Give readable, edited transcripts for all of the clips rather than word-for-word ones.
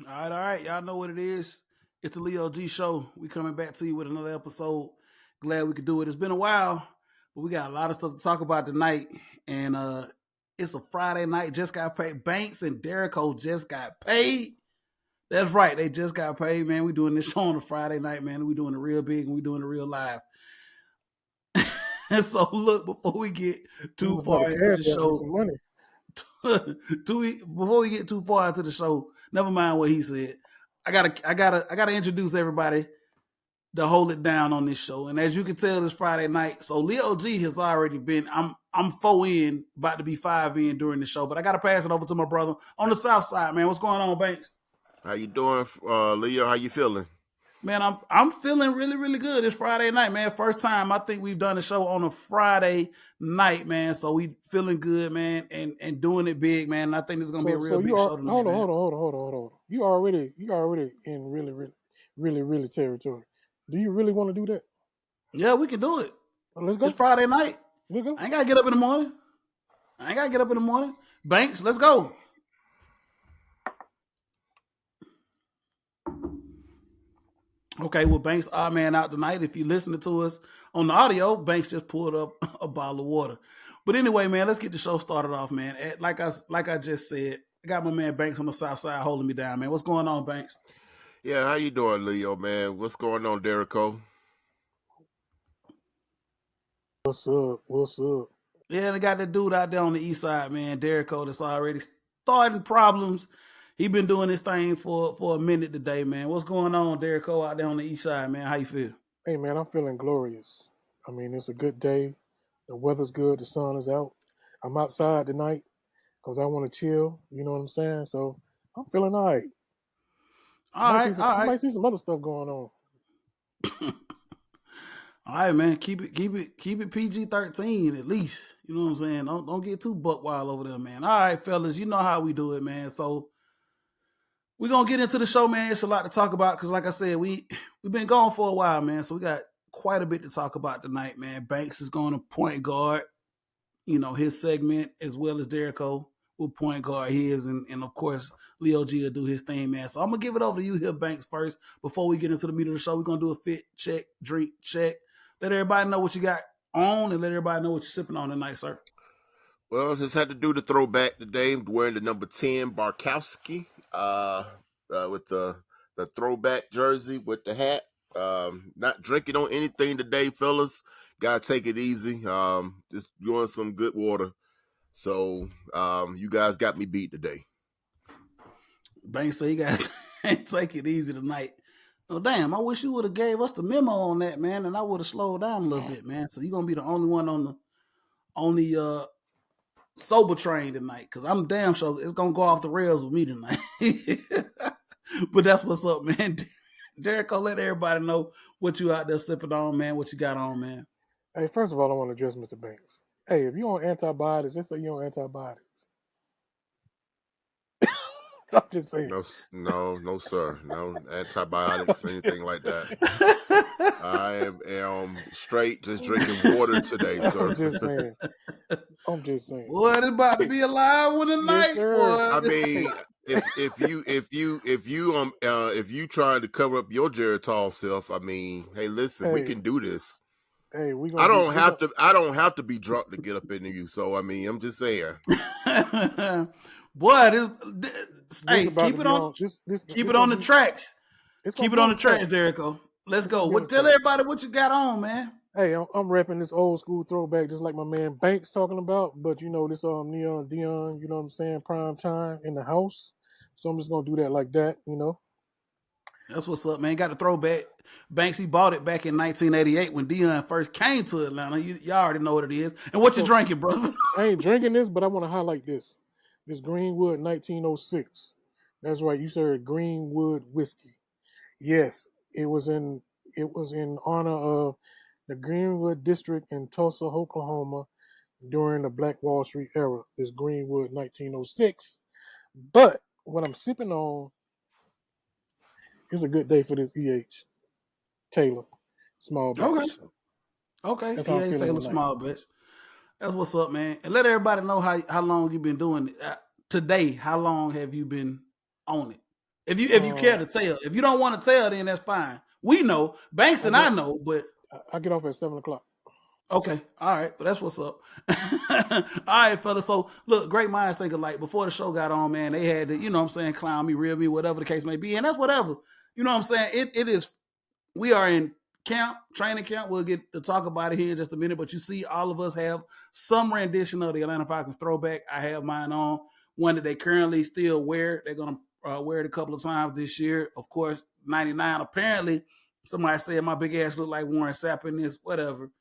All right. Y'all know what it is. It's the Leo G Show. We coming back to you with another episode. Glad we could do it. It's been a while, but we got a lot of stuff to talk about tonight. And it's a Friday night. Just got paid. Banks and Derico just got paid. That's right. They just got paid, man. We doing this show on a Friday night, man. We doing it real big and we doing it real live. And so look, before we get too far into the show, before we get too far into the show, never mind what he said. I gotta introduce everybody to hold it down on this show. And as you can tell, it's Friday night. So Leo G has already been. I'm 4 in, about to be 5 in during the show. But I gotta pass it over to my brother on the south side, man. What's going on, Banks? How you doing, Leo? How you feeling? Man, I'm feeling really, really good. It's Friday night, man. First time I think we've done a show on a Friday night, man. So we feeling good, man, and doing it big, man. And I think this is gonna be a real big show tonight. Hold on. You already in really territory. Do you really want to do that? Yeah, we can do it. Well, let's go. It's Friday night. Let's go. I ain't gotta get up in the morning. Banks, let's go. Okay, well, Banks, our man out tonight. If you're listening to us on the audio, Banks just pulled up a bottle of water. But anyway, man, let's get the show started off, man. Like I just said, I got my man Banks on the south side holding me down, man. What's going on, Banks? Yeah, how you doing, Leo, man? What's going on, Derico? What's up? Yeah, they got that dude out there on the east side, man, Derico, that's already starting problems. He been doing this thing for a minute today, man. What's going on, Derico, out there on the east side, man? How you feel? Hey, man, I'm feeling glorious. I mean, it's a good day. The weather's good. The sun is out. I'm outside tonight because I want to chill. You know what I'm saying? So I'm feeling all right. I might see some other stuff going on. All right, man. Keep it PG-13 at least. You know what I'm saying? Don't get too buck wild over there, man. All right, fellas, you know how we do it, man. So we're gonna get into the show, man. It's a lot to talk about because, like I said, we've been gone for a while, man. So we got quite a bit to talk about tonight, man. Banks is going to point guard, his segment, as well as Derico will point guard his, and of course Leo G will do his thing, man. So I'm gonna give it over to you here, Banks, first. Before we get into the meat of the show, we're gonna do a fit check, drink check. Let everybody know what you got on, and let everybody know what you're sipping on tonight, sir. Well, just had to do the throwback today. I'm wearing the number 10 Barkowski with the throwback jersey with the hat. Not drinking on anything today, fellas. Gotta take it easy. Just doing some good water. So you guys got me beat today. Banks say you guys take it easy tonight. Oh, damn, I wish you would have gave us the memo on that, man, and I would have slowed down a little bit, man. So you're going to be the only one on the sober train tonight, because I'm damn sure it's going to go off the rails with me tonight. But that's what's up, man. Derico, let everybody know what you out there sipping on, man, what you got on, man. Hey, first of all, I want to address Mr. Banks. Hey, if you're on antibiotics, just say you're on antibiotics. I'm just saying. No, sir. No antibiotics, anything like that. I am straight just drinking water today, sir. I'm just saying. Boy, it's about to be a live one tonight, boy. I mean, if you trying to cover up your Geritol self, I mean, hey, listen, we can do this. Hey, I don't have to be drunk to get up into you. So I mean, I'm just saying. Boy, keep it on the tracks. Keep it on the tracks, Derico. Let's go. Tell everybody what you got on, man. Hey, I'm repping this old school throwback, just like my man Banks talking about. But this Neon Dion, you know what I'm saying, prime time in the house. So I'm just gonna do that like that, That's what's up, man. Got the throwback. Banks, he bought it back in 1988 when Dion first came to Atlanta. Y'all already know what it is. And what you drinking, brother? I ain't drinking this, but I want to highlight this. This Greenwood 1906. That's right, you said Greenwood whiskey. Yes, it was in honor of the Greenwood district in Tulsa, Oklahoma, during the Black Wall Street era. This Greenwood 1906. But what I'm sipping on is a good day for this E.H. Taylor small batch. Okay. E.H. Taylor small batch. That's what's up, man. And let everybody know how long you've been doing it. Today, how long have you been on it? If you care to tell. If you don't want to tell, then that's fine. We know. Banks and I know, but I get off at 7:00. okay. All right. Well, that's what's up. All right, fella. So look, great minds think alike. Before the show got on, man, they had to, you know what I'm saying, clown me, reel me, whatever the case may be. And that's whatever. You know what I'm saying? It is, we are in camp, training camp. We'll get to talk about it here in just a minute. But you see, all of us have some rendition of the Atlanta Falcons throwback. I have mine on. One that they currently still wear. They're going to wear it a couple of times this year. Of course, 99. Apparently, somebody said my big ass look like Warren Sapp in this, whatever.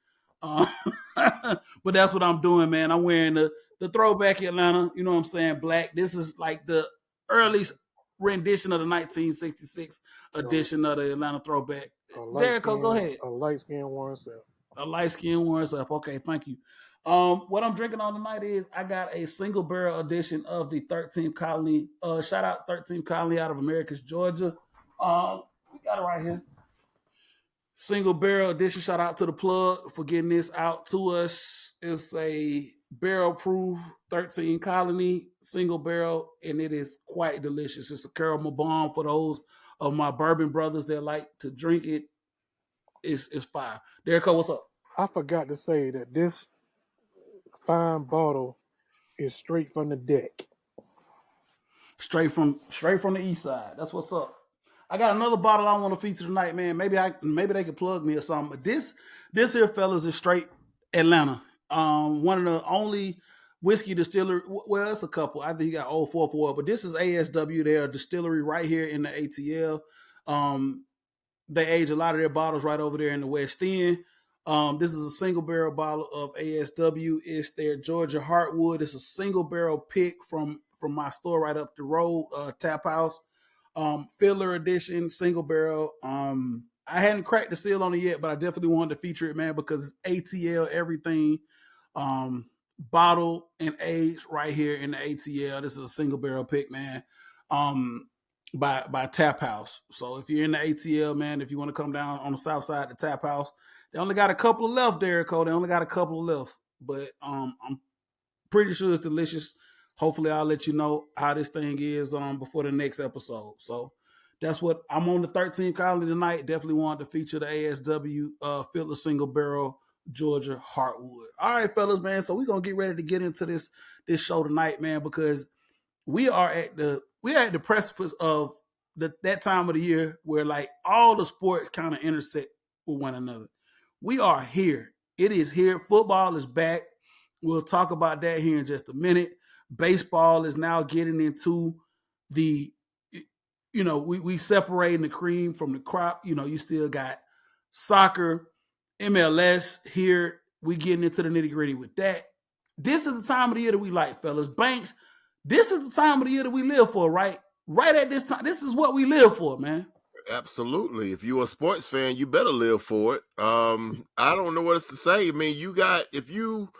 But that's what I'm doing, man. I'm wearing the throwback Atlanta, you know what I'm saying, black. This is like the earliest rendition of the 1966 edition of the Atlanta throwback. Derico, go ahead. A light skin Warren Sapp. A light skin Warren Sapp. Okay, thank you. What I'm drinking on tonight is I got a single barrel edition of the 13th Colony. Shout out 13th Colony out of Americus, Georgia. We got it right here. Single barrel edition. Shout out to the plug for getting this out to us. It's a barrel proof 13 Colony single barrel, and it is quite delicious. It's a caramel bomb for those of my bourbon brothers that like to drink it. It's fire. Derico, what's up? I forgot to say that this fine bottle is straight from the deck. Straight from the east side. That's what's up. I got another bottle I want to feature tonight, man. Maybe they could plug me or something. But this here, fellas, is straight Atlanta. One of the only whiskey distillery. Well, it's a couple. I think you got Old 44, but this is ASW. They're a distillery right here in the ATL. They age a lot of their bottles right over there in the West End. This is a single barrel bottle of ASW. It's their Georgia Heartwood. It's a single barrel pick from my store right up the road, Tap House. Filler edition, single barrel. I hadn't cracked the seal on it yet, but I definitely wanted to feature it, man, because it's ATL everything. Bottled and aged right here in the ATL. This is a single barrel pick, man. By Tap House. So if you're in the ATL, man, if you want to come down on the south side to Tap House, they only got a couple of left, Derico. They only got a couple of left. But I'm pretty sure it's delicious. Hopefully I'll let you know how this thing is before the next episode. So that's what I'm on the 13th Colony tonight. Definitely wanted to feature the ASW Filler Single Barrel Georgia Heartwood. All right, fellas, man. So we're gonna get ready to get into this show tonight, man, because we are at the precipice of that time of the year where like all the sports kind of intersect with one another. We are here. It is here. Football is back. We'll talk about that here in just a minute. Baseball is now getting into the, we separating the cream from the crop. You still got soccer, MLS here. We getting into the nitty gritty with that. This is the time of the year that we like, fellas. Banks, this is the time of the year that we live for, right? Right at this time. This is what we live for, man. Absolutely. If you're a sports fan, you better live for it. I don't know what else to say. I mean, if you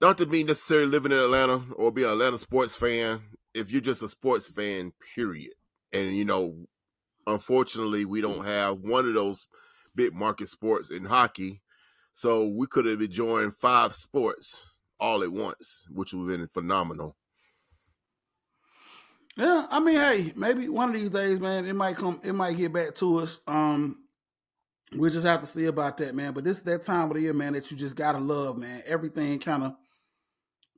not to be necessarily living in Atlanta or be an Atlanta sports fan, if you're just a sports fan, period. And, unfortunately, we don't have one of those big market sports in hockey. So we could have enjoyed 5 sports all at once, which would have been phenomenal. Yeah, I mean, hey, maybe one of these days, man, it might get back to us. We'll just have to see about that, man. But this is that time of the year, man, that you just gotta love, man. Everything kind of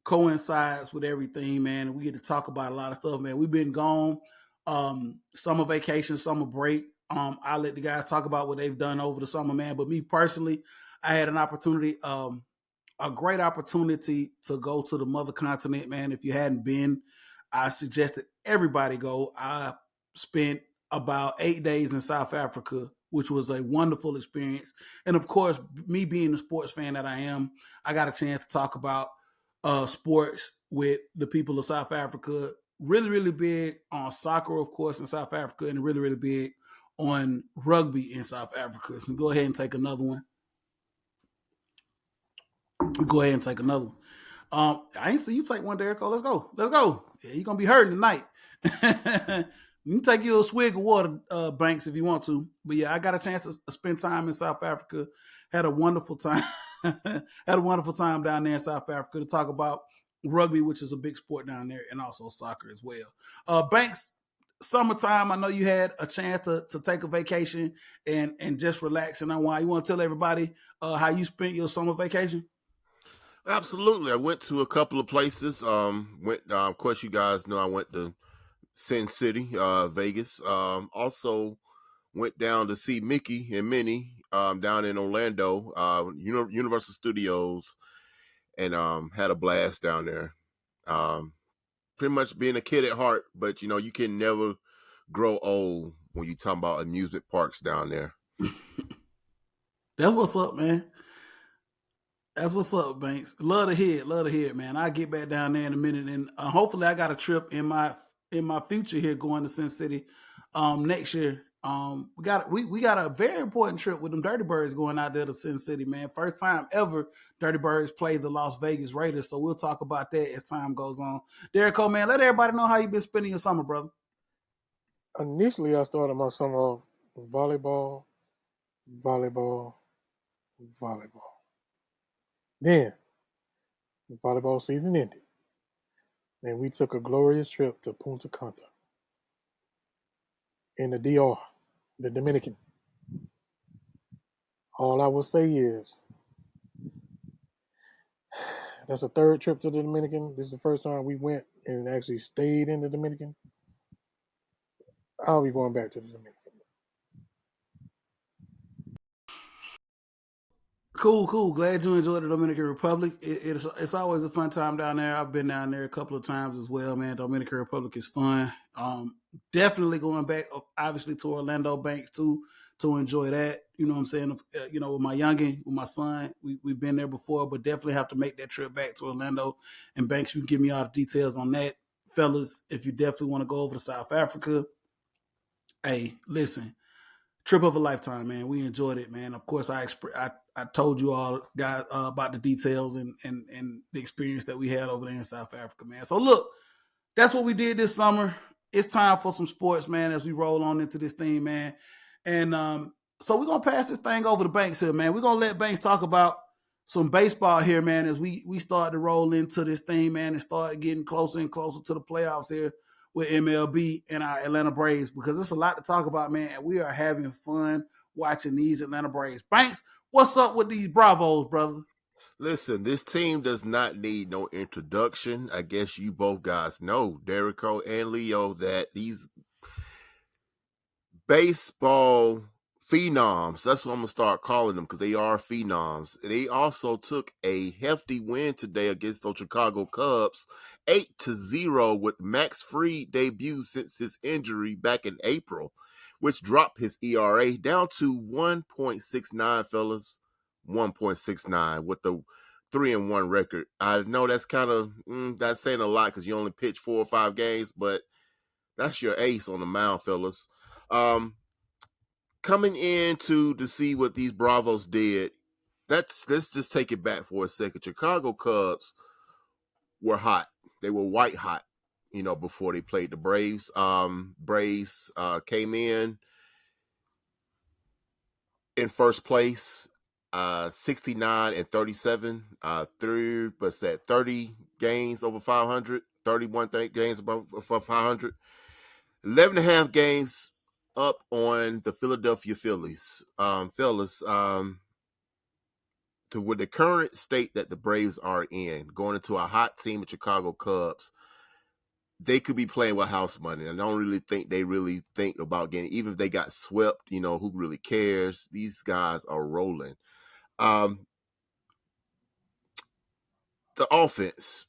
coincides with everything, man. And we get to talk about a lot of stuff, man. We've been gone. Summer vacation, summer break. I'll let the guys talk about what they've done over the summer, man. But me personally, I had an opportunity, a great opportunity to go to the mother continent, man. If you hadn't been, I suggested everybody go. I spent about 8 days in South Africa, which was a wonderful experience. And of course, me being the sports fan that I am, I got a chance to talk about sports with the people of South Africa. Really, really big on soccer, of course, in South Africa, and really, really big on rugby in South Africa. So go ahead and take another one. Go ahead and take another one. I ain't see you take one, Derico. Let's go. Yeah, you're gonna be hurting tonight. You can take you a swig of water, Banks, if you want to. But yeah, I got a chance to spend time in South Africa. Had a wonderful time. Had a wonderful time down there in South Africa to talk about rugby, which is a big sport down there, and also soccer as well. Banks, summertime. I know you had a chance to take a vacation and just relax and unwind. You want to tell everybody how you spent your summer vacation? Absolutely. I went to a couple of places. Of course, you guys know I went to Sin City, Vegas. Also went down to see Mickey and Minnie down in Orlando, Universal Studios, and had a blast down there. Um, Pretty much being a kid at heart, but you can never grow old when you talk about amusement parks down there. That's what's up, man. That's what's up, Banks. Love to hear it. Love to hear it, man. I'll get back down there in a minute, and hopefully, I got a trip in my future here going to Sin City next year. We got a very important trip with them Dirty Birds going out there to Sin City, man. First time ever Dirty Birds play the Las Vegas Raiders. So we'll talk about that as time goes on. Derek Cole, man, let everybody know how you been spending your summer, brother. Initially, I started my summer off volleyball, volleyball, volleyball. Then the volleyball season ended, and we took a glorious trip to Punta Cana in the DR, the Dominican. All I will say is that's a third trip to the Dominican. This is the first time we went and actually stayed in the Dominican. I'll be going back to the Dominican. Cool, cool. Glad you enjoyed the Dominican Republic. It's always a fun time down there. I've been down there a couple of times as well, man. Dominican Republic is fun. Definitely going back, obviously, to Orlando Banks too to enjoy that. You know what I'm saying? With my youngin, with my son, we've been there before, but definitely have to make that trip back to Orlando. And Banks, you can give me all the details on that, fellas. If you definitely want to go over to South Africa, hey, listen, trip of a lifetime, man. We enjoyed it, man. Of course, I told you all guys about the details and the experience that we had over there in South Africa, man. So look, that's what we did this summer. It's time for some sports, man, as we roll on into this thing, man. And so we're gonna pass this thing over to Banks here, man. We're gonna let Banks talk about some baseball here, man, as we start to roll into this thing, man, and start getting closer and closer to the playoffs here with MLB and our Atlanta Braves, because there's a lot to talk about, man, and we are having fun watching these Atlanta Braves. Banks, what's up with these Bravos, brother? Listen, this team does not need no introduction. I guess you both guys know, Derico and Leo, that these baseball phenoms, that's what I'm going to start calling them, because they are phenoms. They also took a hefty win today against the Chicago Cubs, 8-0, with Max Fried debut since his injury back in April, which dropped his ERA down to 1.69, fellas. 1.69 with the 3-1 record. I know that's kind of that's saying a lot because you only pitch 4 or 5 games, but that's your ace on the mound, fellas. Coming in to see what these Bravos did, let's just take it back for a second. Chicago Cubs were hot. They were white hot, before they played the Braves. Braves came in first place, 69-37. Through what's that? 30 games over 500. 31 games above 500. 11 and a half games up on the Philadelphia Phillies. Fellas, to with the current state that the Braves are in, going into a hot team of Chicago Cubs, they could be playing with house money. I don't really think they really think about getting, even if they got swept, who really cares? These guys are rolling. The offense.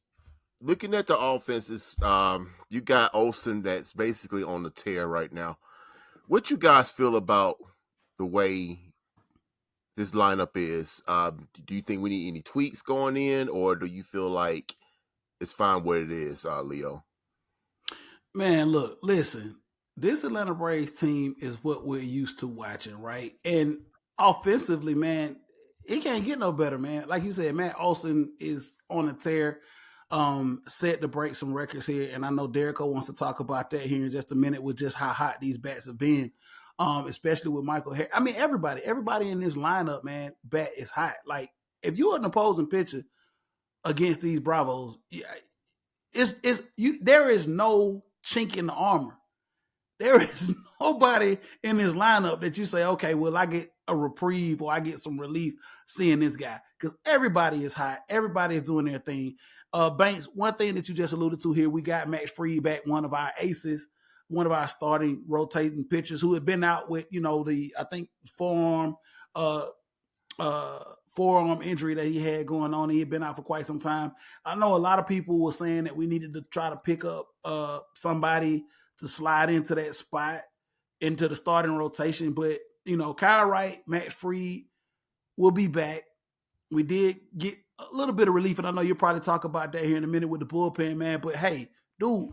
Looking at the offenses, you got Olsen that's basically on the tear right now. What you guys feel about the way this lineup is? Do you think we need any tweaks going in, or do you feel like it's fine what it is, Leo? Man, look, listen. This Atlanta Braves team is what we're used to watching, right? And offensively, man, it can't get no better, man. Like you said, Matt Olson is on a tear, set to break some records here. And I know Derico wants to talk about that here in just a minute with just how hot these bats have been, especially with Michael Harris. I mean, everybody in this lineup, man, bat is hot. Like, if you're an opposing pitcher against these Bravos, there is no chink in the armor. There is nobody in this lineup that you say, okay, well, I get a reprieve or I get some relief seeing this guy, because everybody is hot. Everybody is doing their thing. Banks, one thing that you just alluded to here, we got Max Fried back, one of our aces, one of our starting rotating pitchers who had been out with, I think uh, forearm injury that he had going on. He had been out for quite some time. I know a lot of people were saying that we needed to try to pick up somebody to slide into that spot, into the starting rotation. But, Kyle Wright, Matt Fried will be back. We did get a little bit of relief, and I know you'll probably talk about that here in a minute with the bullpen, man. But hey, dude,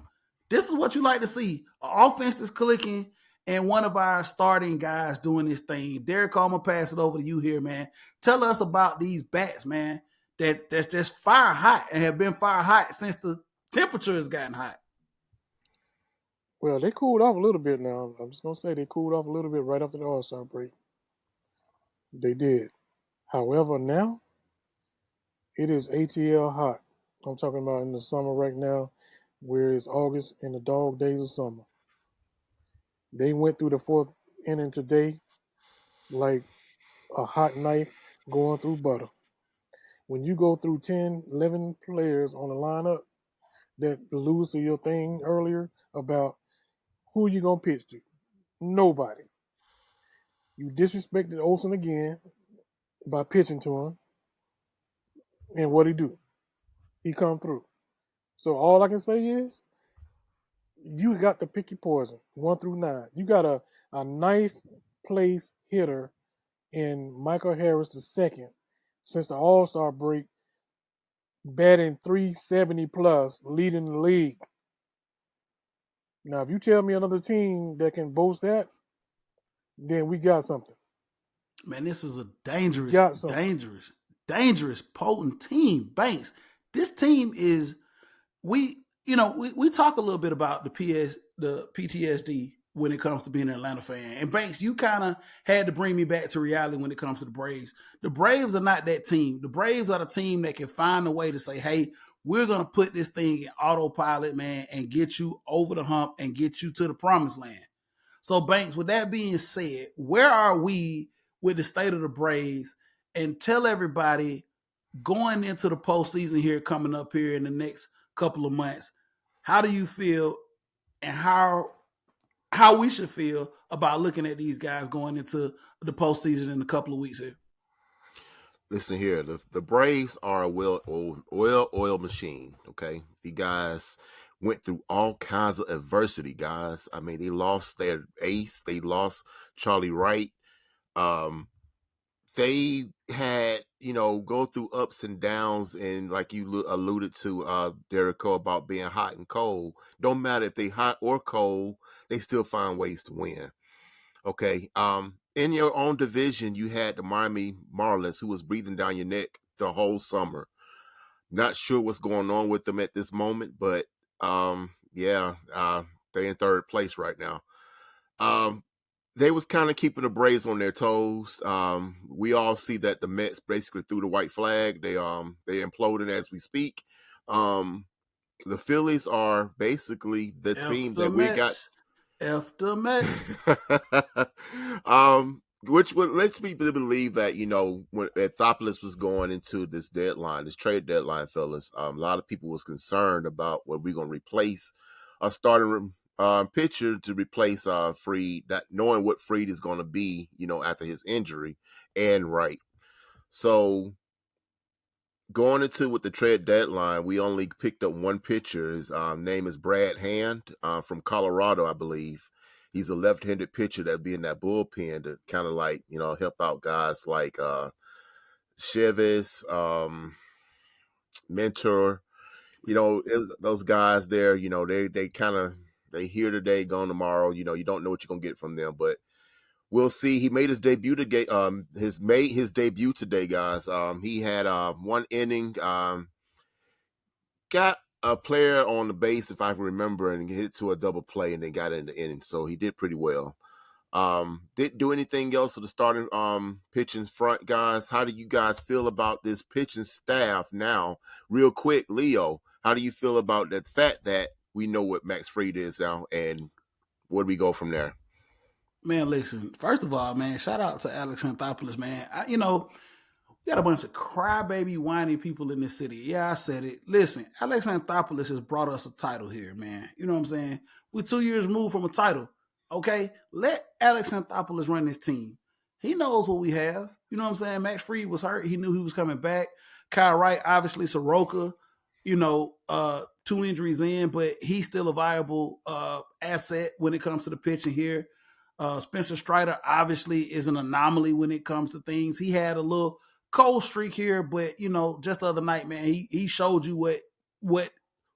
this is what you like to see. Our offense is clicking, and one of our starting guys doing this thing. Derek, I'm gonna pass it over to you here, man. Tell us about these bats, man, that's just fire hot and have been fire hot since the temperature has gotten hot. Well, they cooled off a little bit now. I'm just gonna say they cooled off a little bit right after the All-Star break. They did. However, now it is ATL hot. I'm talking about in the summer right now, where it's August and the dog days of summer. They went through the fourth inning today like a hot knife going through butter. When you go through 10, 11 players on a lineup that lose to your thing earlier about who you going to pitch to, nobody. You disrespected Olsen again by pitching to him. And what he do? He come through. So all I can say is you got to pick your poison, 1 through 9. You got a ninth place hitter in Michael Harris the second since the All-Star break, batting 370 plus, leading the league. Now, if you tell me another team that can boast that, then we got something. Man, this is a dangerous, potent team. Banks, this team is we talk a little bit about the PTSD when it comes to being an Atlanta fan. And Banks, you kind of had to bring me back to reality when it comes to the Braves. The Braves are not that team. The Braves are the team that can find a way to say, hey, we're going to put this thing in autopilot, man, and get you over the hump and get you to the promised land. So, Banks, with that being said, where are we with the state of the Braves? And tell everybody going into the postseason here coming up here in the next couple of months, how do you feel and how we should feel about looking at these guys going into the postseason in a couple of weeks here? Listen here, the Braves are a well-oiled machine, okay? The guys went through all kinds of adversity, guys. I mean, they lost their ace. They lost Charlie Wright. They had, go through ups and downs, and like you alluded to, Derek, about being hot and cold. Don't matter if they hot or cold, they still find ways to win. Okay. In your own division, you had the Miami Marlins, who was breathing down your neck the whole summer. Not sure what's going on with them at this moment, but they're in third place right now. They was kind of keeping the Braves on their toes. We all see that the Mets basically threw the white flag. They imploding as we speak. The Phillies are basically the team that we got. F the Mets. Which would lets me believe that, when Anthopoulos was going into this trade deadline, fellas, a lot of people was concerned about what we're going to replace a starting pitcher to replace Fried, not knowing what Fried is going to be, after his injury, and right. So going into with the trade deadline, we only picked up one pitcher. His name is Brad Hand from Colorado, I believe. He's a left-handed pitcher that'd be in that bullpen to kind of like, help out guys like Chevis, Mentor. Those guys there, they here today, gone tomorrow. You don't know what you're gonna get from them, but we'll see. He made his debut today. Made his debut today, guys. He had 1 inning. Got a player on the base, if I remember, and hit to a double play, and then got in the inning. So he did pretty well. Didn't do anything else to the starting pitching front, guys. How do you guys feel about this pitching staff now? Real quick, Leo, how do you feel about the fact that we know what Max Fried is now, and where do we go from there? Man, listen. First of all, man, shout out to Alex Anthopoulos, man. We got a bunch of crybaby, whiny people in this city. Yeah, I said it. Listen, Alex Anthopoulos has brought us a title here, man. You know what I'm saying? We're 2 years removed from a title. Okay? Let Alex Anthopoulos run this team. He knows what we have. You know what I'm saying? Max Fried was hurt. He knew he was coming back. Kyle Wright, obviously Soroka, 2 injuries in, but he's still a viable asset when it comes to the pitching here. Spencer Strider obviously is an anomaly when it comes to things. He had a little cold streak here, but just the other night, man, he showed you what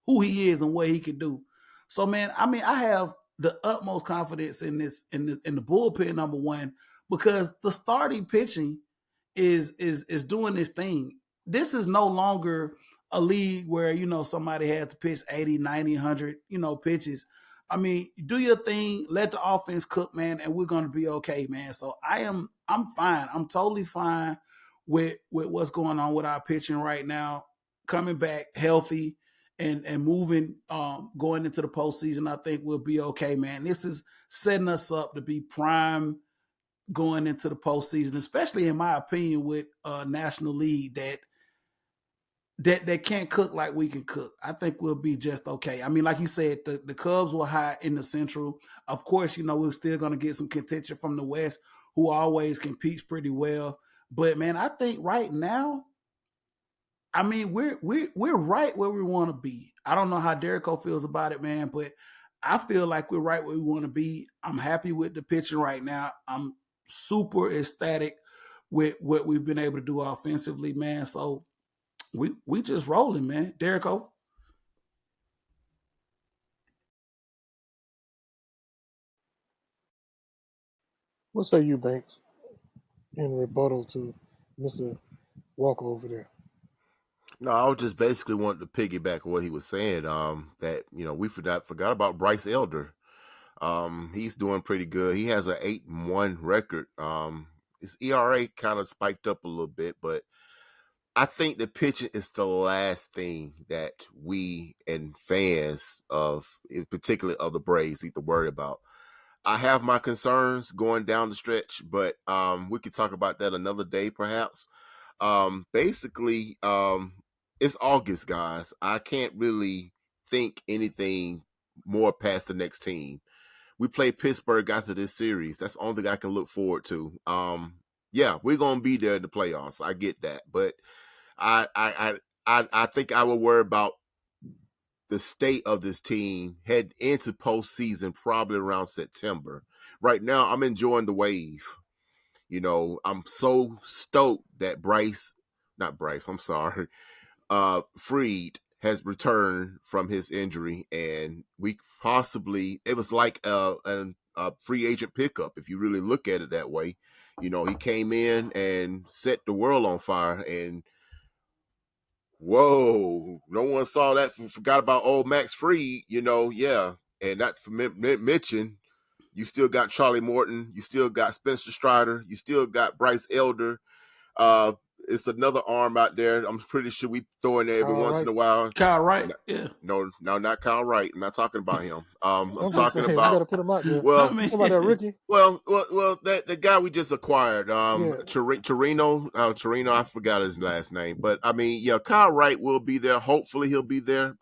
who he is and what he can do. So, man, I mean, I have the utmost confidence in this in the bullpen, number one, because the starting pitching is doing this thing. This is no longer a league where somebody had to pitch 80, 90, 100 pitches. I mean, do your thing, let the offense cook, man, and we're going to be okay, man. So I'm fine. I'm totally fine with what's going on with our pitching right now, coming back healthy and moving, going into the postseason. I think we'll be okay, man. This is setting us up to be prime going into the postseason, especially in my opinion with a National League that can't cook like we can cook. I think we'll be just okay. I mean, like you said, the Cubs were high in the Central. Of course, we're still going to get some contention from the West, who always competes pretty well. But man, I think right now, I mean, we're right where we want to be. I don't know how Derrico feels about it, man, but I feel like we're right where we want to be. I'm happy with the pitching right now. I'm super ecstatic with what we've been able to do offensively, man. So we just rolling, man. Derrico. What say you, Banks, in rebuttal to Mr. Walker over there? No, I was just basically wanting to piggyback on what he was saying. That we forgot about Bryce Elder. He's doing pretty good. He has an 8-1 record. His ERA kind of spiked up a little bit, but I think the pitching is the last thing that we and fans of, in particular of the Braves, need to worry about. I have my concerns going down the stretch, but we could talk about that another day, perhaps. Basically, it's August, guys. I can't really think anything more past the next team. We play Pittsburgh after this series. That's the only thing I can look forward to. Yeah, we're gonna be there in the playoffs. I get that, but I think I will worry about the state of this team head into postseason probably around September. Right now, I'm enjoying the wave. I'm so stoked that Fried has returned from his injury, and we possibly, it was like a free agent pickup if you really look at it that way. He came in and set the world on fire, and whoa, no one saw that. Forgot about old Max Fried, yeah. And not to mention, you still got Charlie Morton, you still got Spencer Strider, you still got Bryce Elder. It's another arm out there. I'm pretty sure we throw in there every once in a while. Kyle Wright, yeah. No, not Kyle Wright. I'm not talking about him. I'm I'm just talking saying, we about. got to put him out there. Well, I mean, Talking about that Ricky. well, that the guy we just acquired, Yeah. Torino, I forgot his last name, but I mean, yeah, Kyle Wright will be there. Hopefully, he'll be there.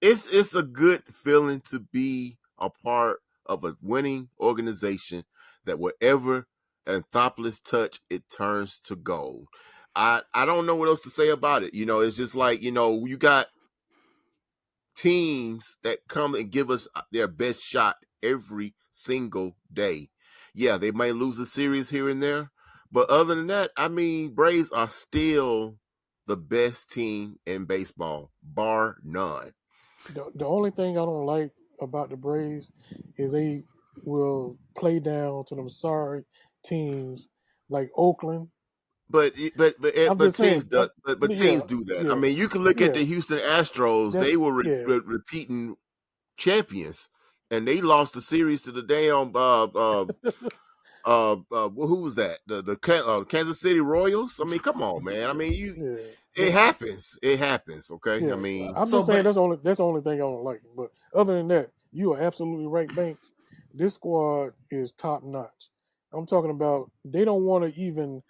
It's a good feeling to be a part of a winning organization that whatever Anthopoulos touch, it turns to gold. I don't know what else to say about it. It's just like, you got teams that come and give us their best shot every single day. Yeah, they might lose a series here and there, but other than that, I mean, Braves are still the best team in baseball, bar none. The only thing I don't like about the Braves is they will play down to them sorry teams like Oakland. But I'm but just teams saying. do but Yeah, teams do that. I yeah, mean, you can look at yeah. the Houston Astros; That they were yeah. repeating champions, and they lost the series to the damn who was that? The Kansas City Royals. I mean, come on, man. I mean, Yeah, it but happens. It happens. Okay. I yeah, mean, I'm so just saying but that's the only thing I don't like. But other than that, You are absolutely right, Banks. This squad is top notch. I'm talking about they don't want to even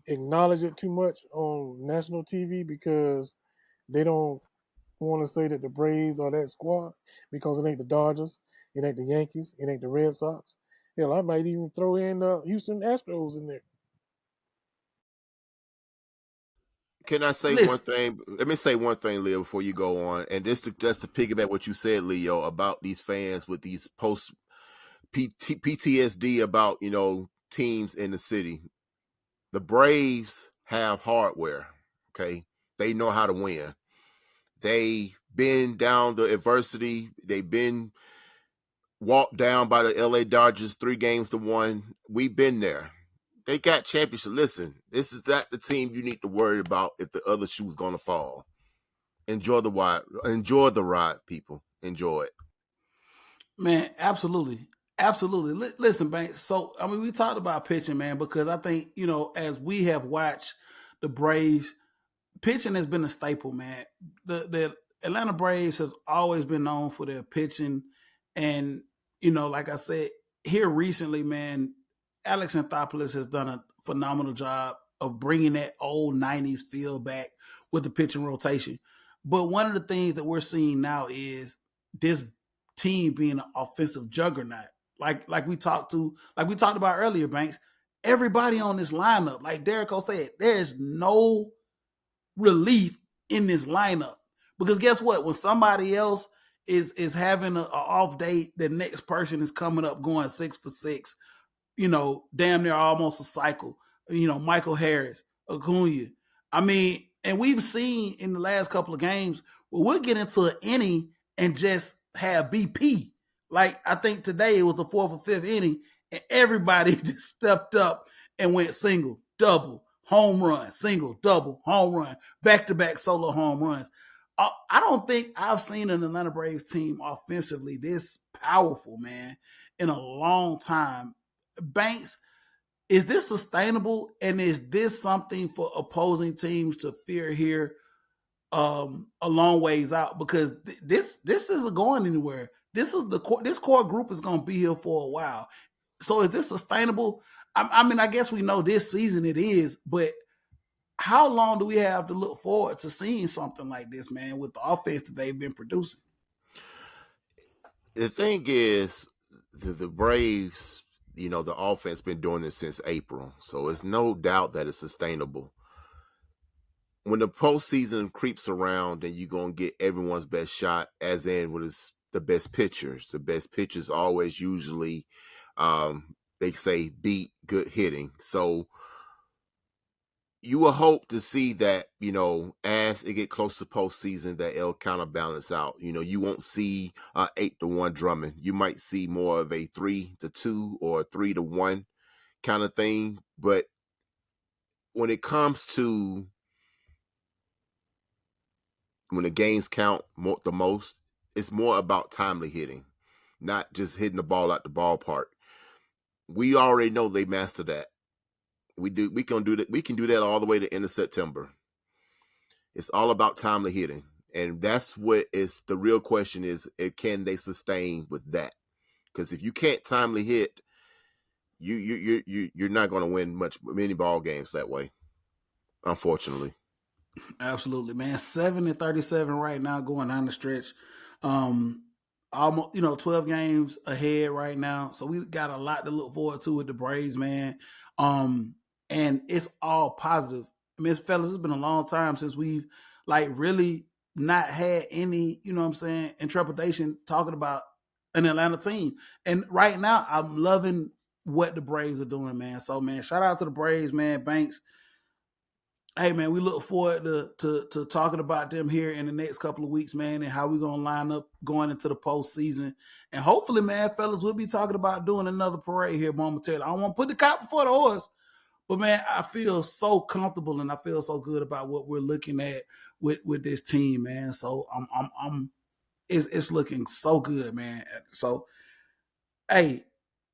acknowledge it too much on national TV because they don't want to say that the Braves are that squad because it ain't the Dodgers, it ain't the Yankees, it ain't the Red Sox. Hell, I might even throw in Houston Astros in there. Can I say one Listen, thing? Let me say one thing, Leo, before you go on. And this just to piggyback what you said, Leo, about these fans with these post PTSD about teams in the city. The Braves have hardware. Okay, they know how to win. They been down the adversity. They've been walked down by the LA Dodgers 3-1. We've been there. They got championship. Listen, this is not the team you need to worry about if the other shoe's gonna fall. Enjoy the ride. Enjoy the ride, people. Enjoy it. man, absolutely. Absolutely. Listen, Banks. So, I mean, we talked about pitching, man, because I think, as we have watched the Braves, pitching has been a staple, man. The Atlanta Braves has always been known for their pitching, and like I said here recently, man, Alex Anthopoulos has done a phenomenal job of bringing that old '90s feel back with the pitching rotation. But one of the things that we're seeing now is this team being an offensive juggernaut. Like we talked about earlier, Banks. Everybody on this lineup, like Derek O said, there is no relief in this lineup. Because guess what? When somebody else is having a off day, the next person is coming up going 6 for 6, damn near almost a cycle. Michael Harris, Acuna. I mean, and we've seen in the last couple of games where we'll get into an inning and just have BP. Like I think today it was the fourth or fifth inning, and everybody just stepped up and went single, double, home run, single, double, home run, back to back solo home runs. I don't think I've seen an Atlanta Braves team offensively this powerful, man, in a long time. Banks, is this sustainable, and is this something for opposing teams to fear here a long ways out? Because this isn't going anywhere. This core group is going to be here for a while. So is this sustainable? I mean, I guess we know this season it is, but how long do we have to look forward to seeing something like this, man, with the offense that they've been producing? The thing is, the Braves, the offense been doing this since April, so it's no doubt that it's sustainable. When the postseason creeps around, then you're gonna get everyone's best shot, as in what is the best pitchers. The best pitchers always usually, they say, beat good hitting. So you will hope to see that, as it get close to postseason, that it'll kind of balance out. You won't see 8-1 drumming. You might see more of a 3-2 or 3-1 kind of thing. But when it comes to when the games count the most, it's more about timely hitting, not just hitting the ball out the ballpark. We already know they master that. We can do that. We can do that all the way to end of September. It's all about timely hitting, and that's what is the real question: is can they sustain with that? Because if you can't timely hit, you're not going to win many ball games that way, unfortunately. Absolutely, man. 7-37 right now, going down the stretch. Um, Almost 12 games ahead right now, so we got a lot to look forward to with the Braves, man. And it's all positive. I mean, fellas, it's been a long time since we've like really not had any, what I'm saying, intrepidation talking about an Atlanta team. And right now, I'm loving what the Braves are doing, man. So, man, shout out to the Braves, man. Banks, hey man, we look forward to talking about them here in the next couple of weeks, man, and how we're gonna line up going into the postseason. And hopefully, man, fellas, we'll be talking about doing another parade here momentarily. I don't want to put the cop before the horse, but man, I feel so comfortable and I feel so good about what we're looking at with this team, man. So I'm it's looking so good, man. So hey,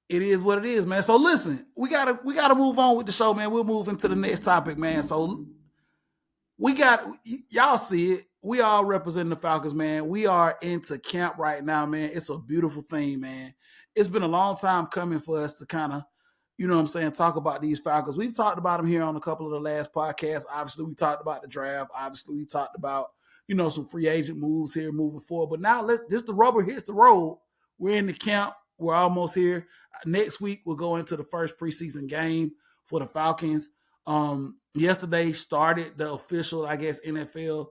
it is what it is, man. So listen, we gotta move on with the show, man. We'll move into the next topic, man. So we got y'all see it. we all representing the Falcons, man. We are into camp right now, man. It's a beautiful thing, man. It's been a long time coming for us to kind of, you know what I'm saying, talk about these Falcons. We've talked about them here on a couple of the last podcasts. Obviously, we talked about the draft. Obviously, we talked about, you know, some free agent moves here moving forward. But now just the rubber hits the road. We're in the camp. We're almost here. Next week, we'll go into the first preseason game for the Falcons. Yesterday started the official, I guess, NFL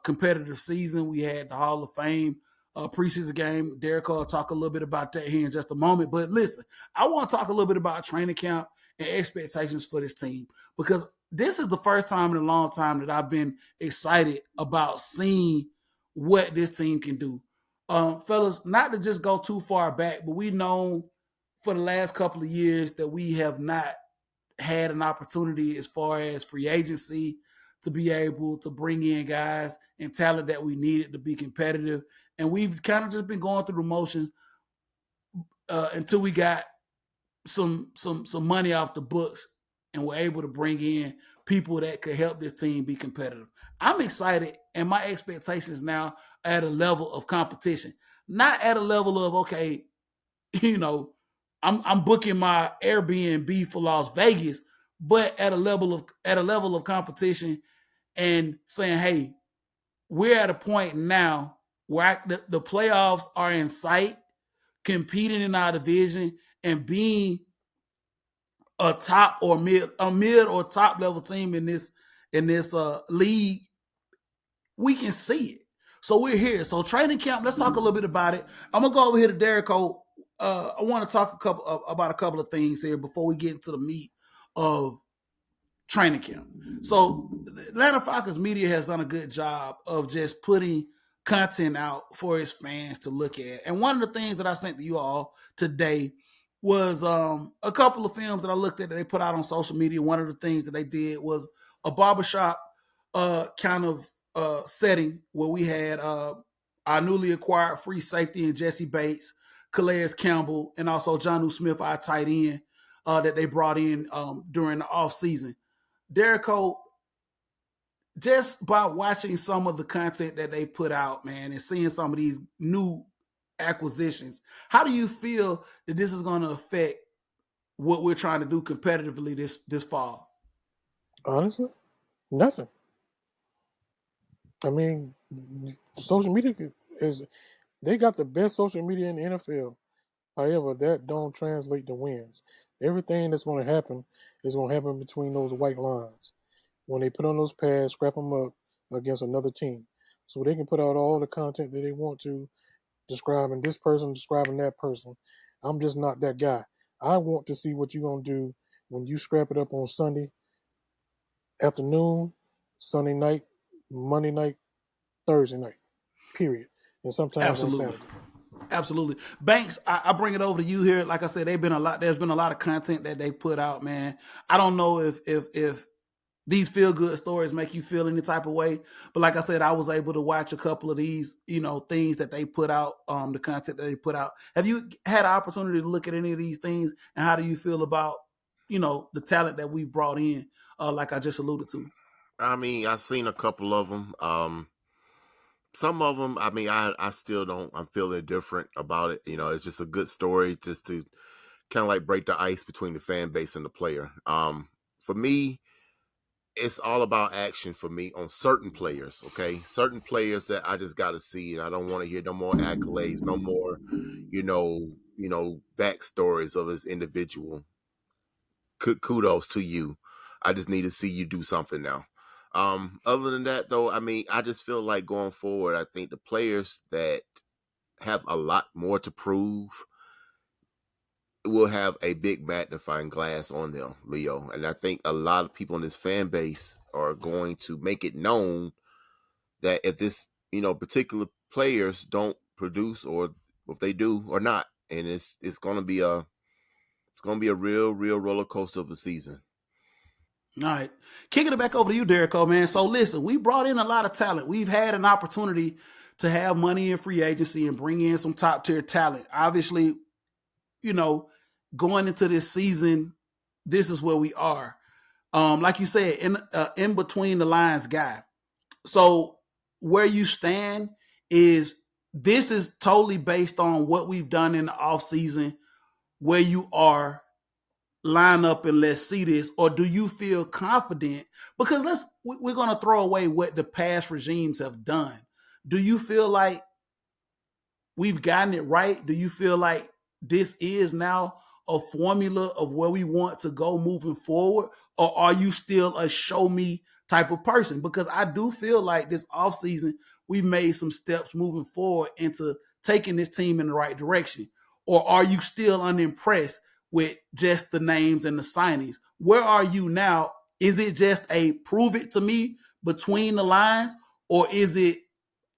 competitive season. We had the Hall of Fame preseason game. Derek will talk a little bit about that here in just a moment. But listen, I want to talk a little bit about training camp and expectations for this team, because this is the first time in a long time that I've been excited about seeing what this team can do. Fellas, not to just go too far back, but we know for the last couple of years that we have not had an opportunity as far as free agency to be able to bring in guys and talent that we needed to be competitive. And we've kind of just been going through the motions until we got some money off the books and we're able to bring in people that could help this team be competitive. I'm excited, and my expectations now are at a level of competition, not at a level of, okay, you know, I'm booking my Airbnb for Las Vegas, but at a level of competition and saying, hey, we're at a point now where the playoffs are in sight, competing in our division and being a top or mid or top level team in this league. We can see it. So we're here. So training camp, let's talk a little bit about it. I'm gonna go over here to Derek Cole. I want to talk about a couple of things here before we get into the meat of training camp. So the Atlanta Falcons media has done a good job of just putting content out for its fans to look at. And one of the things that I sent to you all today was a couple of films that I looked at that they put out on social media. One of the things that they did was a barbershop kind of setting where we had our newly acquired free safety in Jesse Bates, Calais Campbell, and also Jonnu Smith, our tight end that they brought in during the offseason. Derek Cole, just by watching some of the content that they put out, man, and seeing some of these new acquisitions, how do you feel that this is going to affect what we're trying to do competitively this fall? Honestly, nothing. I mean, social media is, they got the best social media in the NFL. However, that don't translate to wins. Everything that's going to happen is going to happen between those white lines. When they put on those pads, scrap them up against another team. So they can put out all the content that they want to, describing this person, describing that person. I'm just not that guy. I want to see what you're going to do when you scrap it up on Sunday afternoon, Sunday night, Monday night, Thursday night, period. And sometimes on Absolutely. Saturday. Absolutely. Banks, I bring it over to you here. Like I said, there's been a lot of content that they've put out, man. I don't know if these feel good stories make you feel any type of way, but like I said, I was able to watch a couple of these, things that they put out, the content that they put out. Have you had an opportunity to look at any of these things, and how do you feel about, the talent that we've brought in, like I just alluded to? I mean, I've seen a couple of them. Some of them, I mean, I still don't. I'm feeling different about it. It's just a good story, just to kind of like break the ice between the fan base and the player. For me, it's all about action for me on certain players. Okay, certain players that I just got to see, and I don't want to hear no more accolades, no more, backstories of this individual. Kudos to you. I just need to see you do something now. Other than that, though, I mean, I just feel like going forward, I think the players that have a lot more to prove will have a big magnifying glass on them, Leo. And I think a lot of people in this fan base are going to make it known that if this, particular players don't produce, or if they do or not, and it's going to be a real roller coaster of a season. All right. Kicking it back over to you, Derek, man. So listen, we brought in a lot of talent. We've had an opportunity to have money in free agency and bring in some top tier talent. Obviously, going into this season, this is where we are. Like you said, in between the lines guy. So where you stand is this is totally based on what we've done in the offseason, where you are line up and let's see this, or do you feel confident? Because we're going to throw away what the past regimes have done. Do you feel like we've gotten it right? Do you feel like this is now a formula of where we want to go moving forward? Or are you still a show me type of person? Because I do feel like this offseason, we've made some steps moving forward into taking this team in the right direction. Or are you still unimpressed with just the names and the signings? Where are you now? Is it just a prove it to me between the lines? Or is it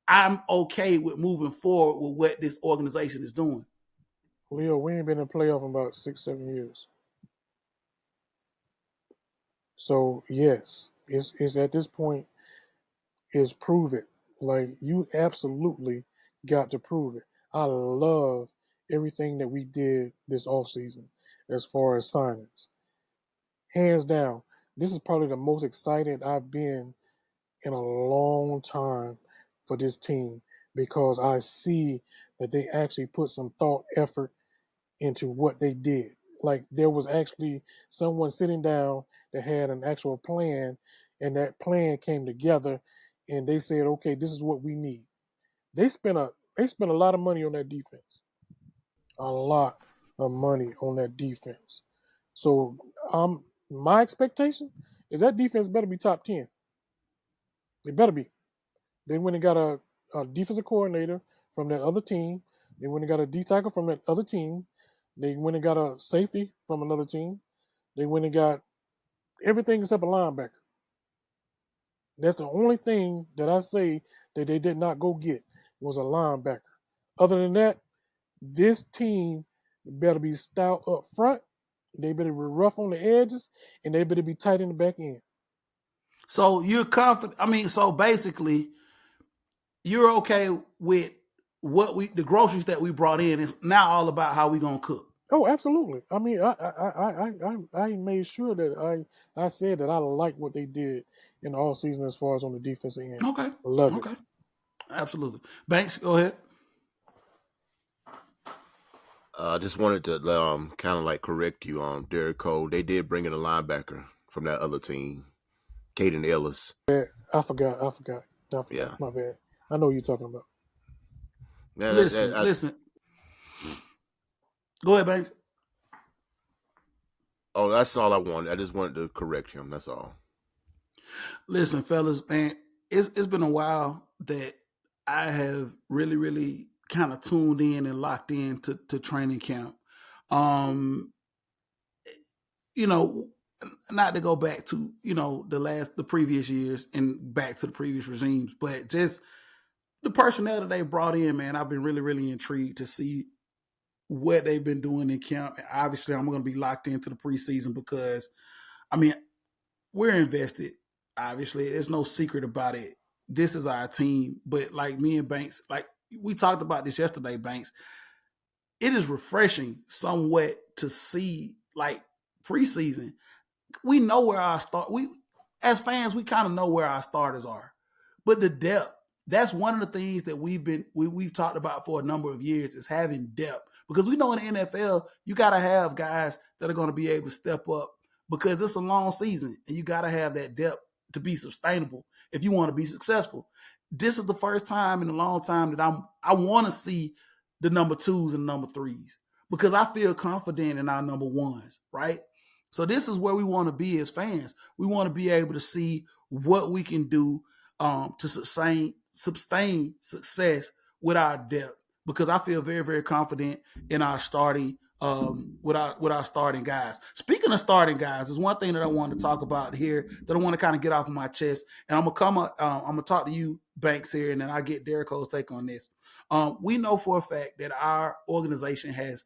I'm okay with moving forward with what this organization is doing? Leo, we ain't been in playoff in about 6, 7 years. So yes, it's at this point is prove it. Like you absolutely got to prove it. I love everything that we did this offseason as far as signings. Hands down, this is probably the most excited I've been in a long time for this team because I see that they actually put some thought, effort into what they did. Like there was actually someone sitting down that had an actual plan, and that plan came together, and they said, "Okay, this is what we need." They spent a lot of money on that defense, a lot of money on that defense. So my expectation is that defense better be top 10. It better be. They went and got a defensive coordinator from that other team. They went and got a D tackle from that other team. They went and got a safety from another team. They went and got everything except a linebacker. That's the only thing that I say that they did not go get was a linebacker. Other than that, this team better be stout up front. They better be rough on the edges, and they better be tight in the back end. So you're confident. I mean, so basically, you're okay with the groceries that we brought in. It's now all about how we gonna cook. Oh, absolutely. I mean, I made sure that I said that I like what they did in the all season as far as on the defensive end. Okay. Love it. Okay. Absolutely. Banks, go ahead. I just wanted to kind of like correct you on Derek Cole. They did bring in a linebacker from that other team, Caden Ellis. I forgot. Yeah. My bad. I know what you're talking about. Listen. Go ahead, Banks. Oh, that's all I wanted. I just wanted to correct him. That's all. Listen, fellas, man, it's been a while that I have really, really kind of tuned in and locked in to training camp. Um, you know, not to go back to, the previous years and back to the previous regimes, but just the personnel that they brought in, man, I've been really, really intrigued to see what they've been doing in camp. And obviously, I'm going to be locked into the preseason because, I mean, we're invested. Obviously, there's no secret about it. This is our team. But like me and Banks, like we talked about this yesterday, Banks, it is refreshing somewhat to see like preseason. We know where our start. We as fans, we kind of know where our starters are, but the depth. That's one of the things that we've talked about for a number of years is having depth because we know in the NFL you got to have guys that are going to be able to step up because it's a long season and you got to have that depth to be sustainable if you want to be successful. This is the first time in a long time that I want to see the number twos and number threes because I feel confident in our number ones, right? So this is where we want to be as fans. We want to be able to see what we can do to sustain success with our depth because I feel very, very confident in our starting with our starting guys. Speaking of starting guys, there's one thing that I want to talk about here that I want to kind of get off of my chest, and I'm gonna talk to you, Banks, here, and then I get Derek Cole's take on this. We know for a fact that our organization has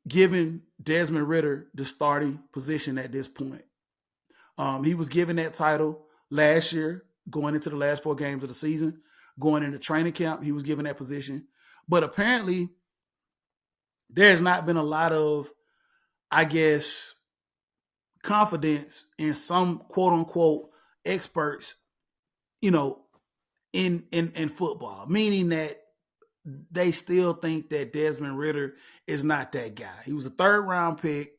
given Desmond Ritter the starting position at this point. He was given that title last year, going into the last 4 games of the season. Going into training camp, he was given that position. But apparently, there's not been a lot of, I guess, confidence in some quote unquote experts you know, in football, meaning that they still think that Desmond Ritter is not that guy. He was a third round pick.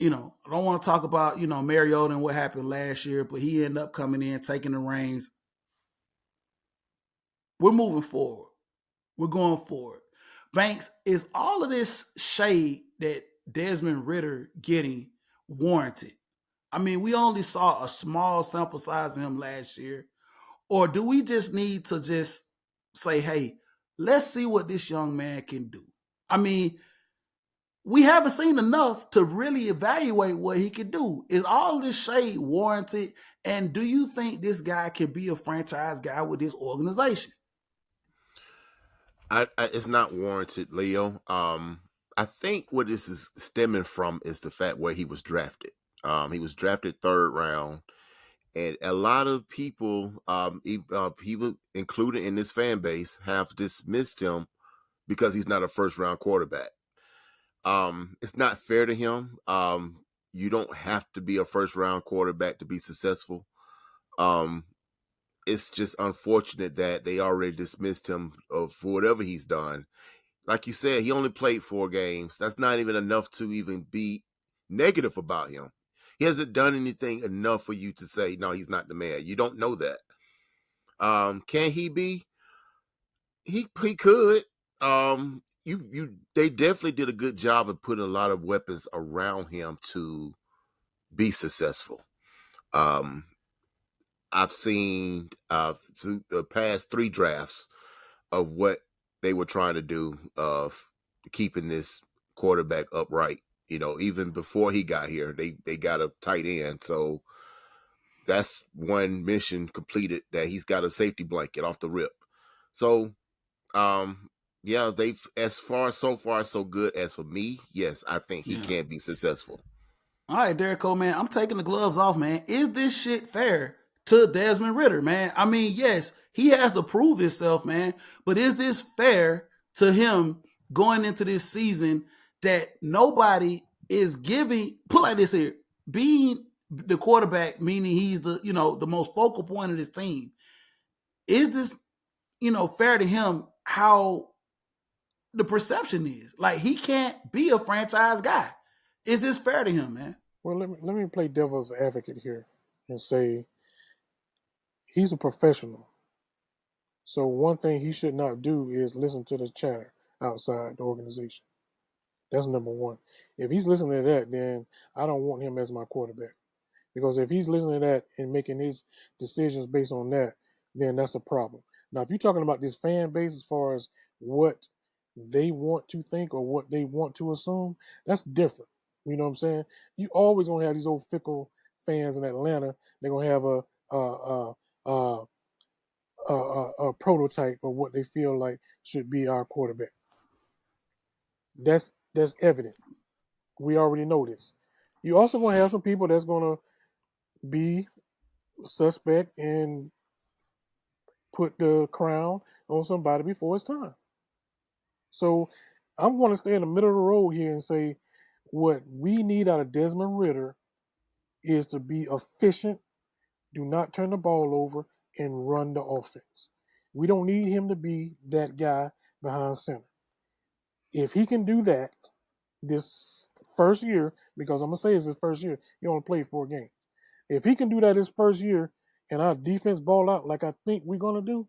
I don't want to talk about, Mariota and what happened last year, but he ended up coming in, taking the reins. We're moving forward. We're going forward. Banks, is all of this shade that Desmond Ritter getting warranted? I mean, we only saw a small sample size of him last year. Or do we just need to just say, hey, let's see what this young man can do? I mean, we haven't seen enough to really evaluate what he can do. Is all this shade warranted? And do you think this guy can be a franchise guy with this organization? It's not warranted, Leo. I think what this is stemming from is the fact where he was drafted. He was drafted third round, and a lot of people, people included in this fan base, have dismissed him because he's not a first round quarterback. It's not fair to him. You don't have to be a first round quarterback to be successful. Um, it's just unfortunate that they already dismissed him for whatever he's done. Like you said, he only played 4 games. That's not even enough to even be negative about him. He hasn't done anything enough for you to say, no, he's not the man. You don't know that. Can he be? He could. They definitely did a good job of putting a lot of weapons around him to be successful. I've seen through the past 3 drafts of what they were trying to do of keeping this quarterback upright. Even before he got here, they got a tight end. So that's one mission completed, that he's got a safety blanket off the rip. So, yeah, they've, so far so good. As for me, yes, I think he Yeah. can be successful. All right, Derek Cole, man, I'm taking the gloves off, man. Is this shit fair to Desmond Ritter, man? I mean, yes, he has to prove himself, man, but is this fair to him going into this season that nobody is giving, put like this here, being the quarterback, meaning he's the most focal point of this team? Is this, fair to him how the perception is? Like, he can't be a franchise guy. Is this fair to him, man? Well, let me play devil's advocate here and say he's a professional. So one thing he should not do is listen to the chatter outside the organization. That's number one. If he's listening to that, then I don't want him as my quarterback. Because if he's listening to that and making his decisions based on that, then that's a problem. Now, if you're talking about this fan base as far as what they want to think or what they want to assume, that's different. You know what I'm saying? You always gonna have these old fickle fans in Atlanta. They're gonna have a prototype of what they feel like should be our quarterback. That's evident. We already know this. You also gonna have some people that's gonna be suspect and put the crown on somebody before it's time. So I'm going to stay in the middle of the road here and say what we need out of Desmond Ritter is to be efficient, do not turn the ball over, and run the offense. We don't need him to be that guy behind center. If he can do that this first year, because I'm going to say it's his first year, he only played 4 games. If he can do that his first year and our defense ball out like I think we're going to do,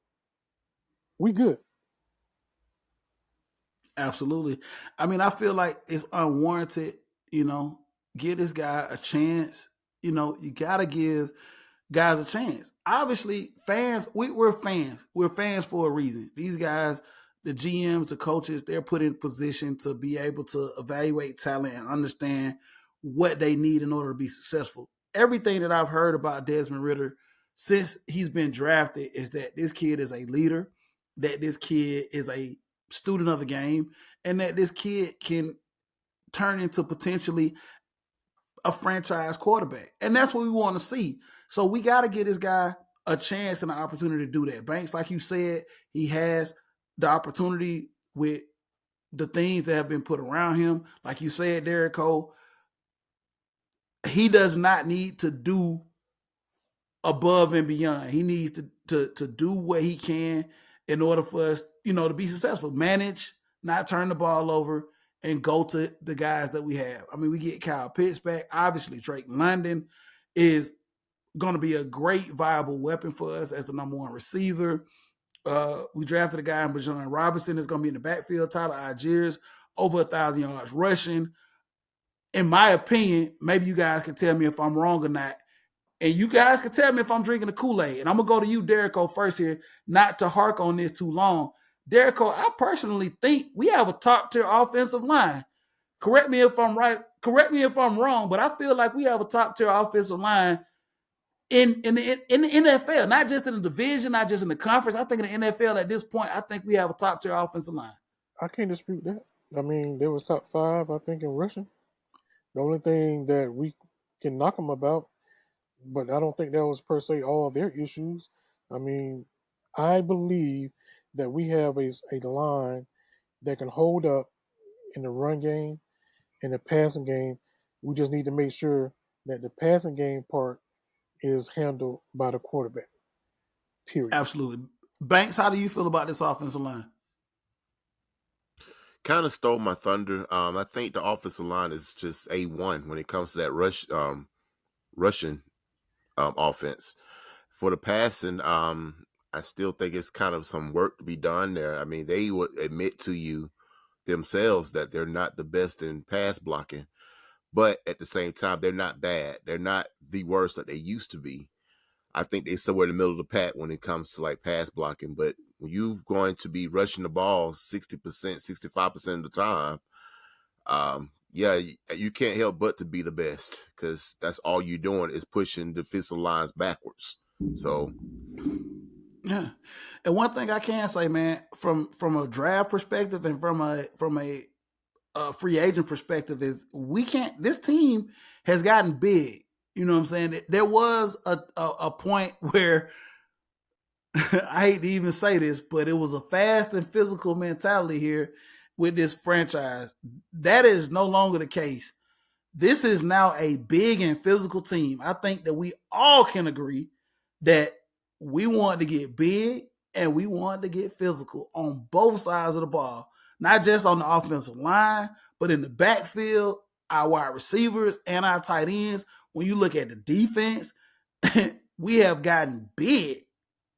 we good. Absolutely. I mean, I feel like it's unwarranted, give this guy a chance. You got to give guys a chance. Obviously, fans, we're fans. We're fans for a reason. These guys, the GMs, the coaches, they're put in position to be able to evaluate talent and understand what they need in order to be successful. Everything that I've heard about Desmond Ritter since he's been drafted is that this kid is a leader, that this kid is a student of the game, and that this kid can turn into potentially a franchise quarterback. And that's what we want to see. So we got to give this guy a chance and an opportunity to do that. Banks, like you said, he has the opportunity with the things that have been put around him. Like you said, Derek Cole, he does not need to do above and beyond. He needs to do what he can in order for us, to be successful. Manage, not turn the ball over, and go to the guys that we have. I mean, we get Kyle Pitts back. Obviously, Drake London is going to be a great viable weapon for us as the number one receiver. We drafted a guy in Bijan Robinson that's going to be in the backfield. Tyler Algiers, over 1,000 yards rushing. In my opinion, maybe you guys can tell me if I'm wrong or not. And you guys can tell me if I'm drinking the Kool-Aid. And I'm going to go to you, Derrico, first here, not to hark on this too long. Derrico, I personally think we have a top-tier offensive line. Correct me if I'm right. Correct me if I'm wrong, but I feel like we have a top-tier offensive line in the NFL, not just in the division, not just in the conference. I think in the NFL at this point, I think we have a top-tier offensive line. I can't dispute that. I mean, they was top 5, I think, in rushing. The only thing that we can knock them about, but I don't think that was per se all of their issues. I mean, I believe that we have a line that can hold up in the run game, in the passing game. We just need to make sure that the passing game part is handled by the quarterback. Period. Absolutely. Banks, how do you feel about this offensive line? Kind of stole my thunder. I think the offensive line is just A1 when it comes to that rushing offense. For the passing, I still think it's kind of some work to be done there. I mean, they would admit to you themselves that they're not the best in pass blocking, but at the same time, they're not bad. They're not the worst that they used to be. I think they're somewhere in the middle of the pack when it comes to like pass blocking. But when you're going to be rushing the ball 60%, 65% of the time, yeah, you can't help but to be the best because that's all you're doing is pushing defensive lines backwards. So, yeah. And one thing I can say, man, from a draft perspective and from a free agent perspective is this team has gotten big. You know what I'm saying? There was a point where I hate to even say this, but it was a fast and physical mentality here with this franchise. That is no longer the case. This is now a big and physical team. I think that we all can agree that we want to get big and we want to get physical on both sides of the ball, not just on the offensive line, but in the backfield, our wide receivers and our tight ends. When you look at the defense, we have gotten big,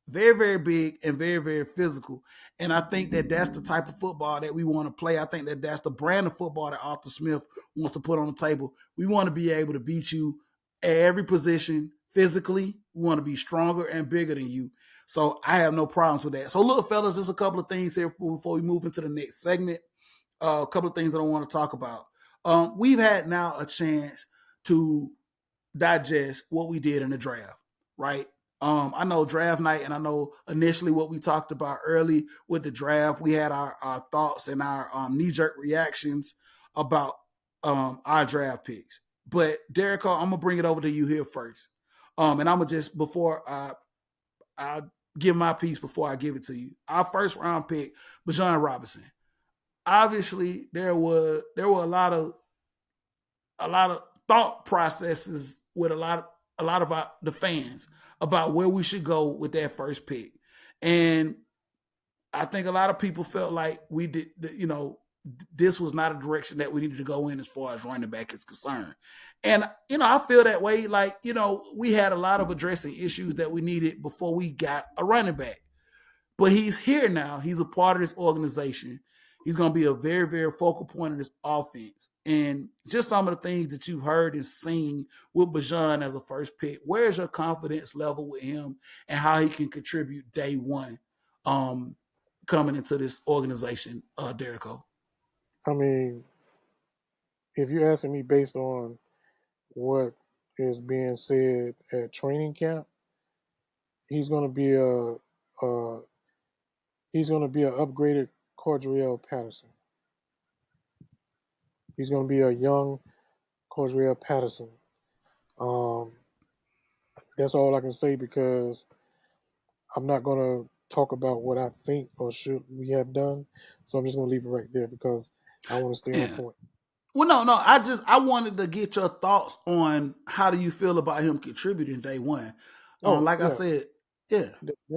very, very big and very, very physical. And I think that that's the type of football that we want to play. I think that that's the brand of football that Arthur Smith wants to put on the table. We want to be able to beat you at every position physically. We want to be stronger and bigger than you. So I have no problems with that. So look, fellas, just a couple of things here before we move into the next segment. A couple of things that I want to talk about. We've had now a chance to digest what we did in the draft, right? I know draft night, and I know initially what we talked about early with the draft, we had our thoughts and our knee-jerk reactions about our draft picks. But Derek, I'm gonna bring it over to you here first, and I'm gonna just before I give my piece before I give it to you. Our first round pick, Bijan Robinson. Obviously, there were a lot of thought processes with a lot of the fans about where we should go with that first pick. And I think a lot of people felt like we did, this was not a direction that we needed to go in as far as running back is concerned. And, I feel that way. Like, we had a lot of addressing issues that we needed before we got a running back. But he's here now. He's a part of this organization. He's going to be a very, very focal point of this offense. And just some of the things that you've heard and seen with Bijan as a first pick, where's your confidence level with him and how he can contribute day one coming into this organization, Derrico? I mean, if you're asking me based on what is being said at training camp, he's going to be an upgraded Cordell Patterson. He's going to be a young Cordell Patterson. That's all I can say because I'm not going to talk about what I think or should we have done. So I'm just going to leave it right there because I want to stay on point. Well, no. I wanted to get your thoughts on how do you feel about him contributing day one. Oh Like I yeah, said, yeah.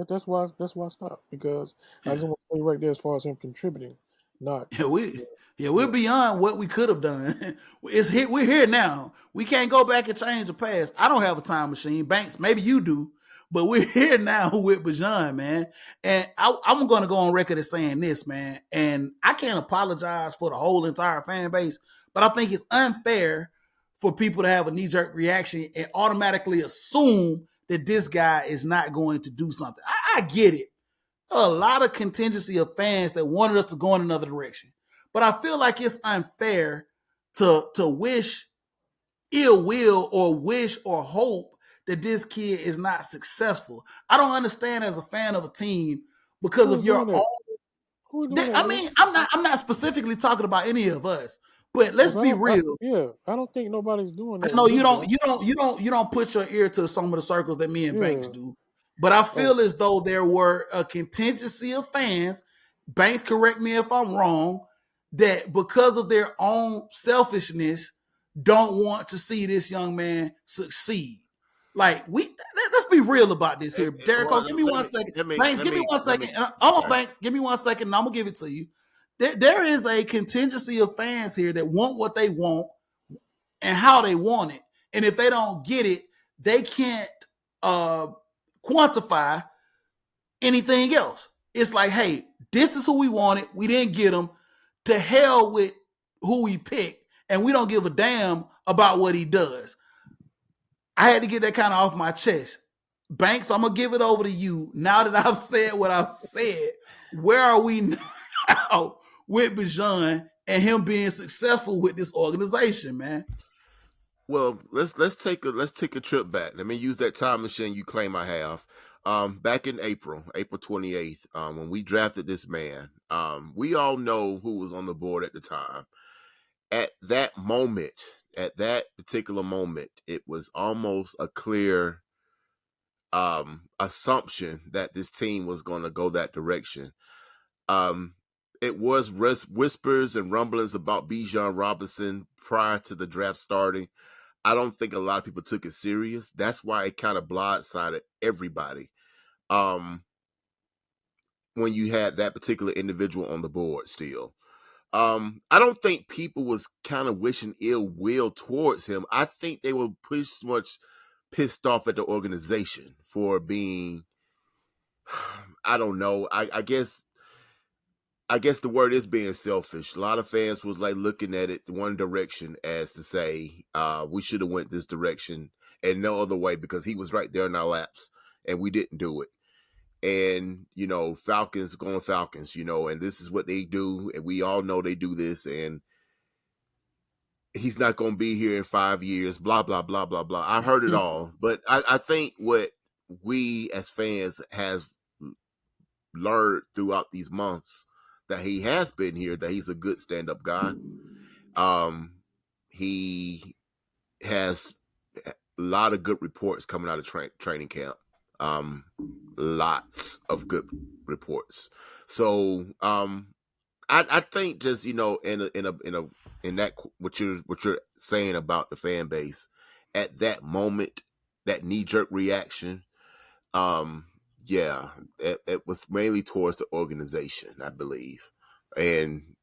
that's why I stopped, because I Yeah. just want to stay right there as far as him contributing, not Yeah, we yeah, yeah, we're yeah. beyond what we could have done. It's here, we're here now. We can't go back and change the past. I don't have a time machine. Banks, maybe you do, but we're here now with Bajan, man. And I'm gonna go on record as saying this, man. And I can't apologize for the whole entire fan base, but I think it's unfair for people to have a knee-jerk reaction and automatically assume that this guy is not going to do something. I get it, a lot of contingency of fans that wanted us to go in another direction. But I feel like it's unfair to wish ill will or wish or hope that this kid is not successful. I don't understand as a fan of a team because Who of is your doing that? own. Who is doing that, I Willie? mean, I'm not specifically talking about any of us, but let's Because be real. I don't think nobody's doing I that know you deliberately. don't put your ear to some of the circles that me and Banks Yeah. do, but I Oh, feel as though there were a contingency of fans. Banks, correct me if I'm wrong, that because of their own selfishness, don't want to see this young man succeed. Like let's be real about this here, Jericho. Well, Give me let one me second. let me Banks, let give me me one let second. me. Hold on, Okay. Banks. Give me 1 second, and I'm gonna give it to you. There is a contingency of fans here that want what they want and how they want it. And if they don't get it, they can't uh, quantify anything else. It's like, hey, this is who we wanted. We didn't get him. To hell with who we picked, and we don't give a damn about what he does. I had to get that kind of off my chest. Banks, I'm gonna give it over to you. Now that I've said what I've said, where are we now with Bijan and him being successful with this organization, man? Well, let's take a trip back. Let me use that time machine you claim I have. Back in April 28th, when we drafted this man, we all know who was on the board at the time. At that moment, at that particular moment, it was almost a clear assumption that this team was going to go that direction. Um, it was whispers and rumblings about Bijan Robinson prior to the draft starting. I don't think a lot of people took it serious. That's why it kind of blindsided everybody. Um, when you had that particular individual on the board still. I don't think people was kind of wishing ill will towards him. I think they were pretty much pissed off at the organization for being, I don't know. I guess the word is being selfish. A lot of fans was like looking at it one direction as to say, we should have went this direction and no other way because he was right there in our laps and we didn't do it. And, Falcons going Falcons, and this is what they do. And we all know they do this. And he's not going to be here in 5 years, blah, blah, blah, blah, blah. I heard it all. But I think what we as fans have learned throughout these months that he has been here, that he's a good stand-up guy. He has a lot of good reports coming out of training camp. Lots of good reports. So I think just in that what you're saying about the fan base at that moment, that knee jerk reaction, yeah, it was mainly towards the organization, I believe, and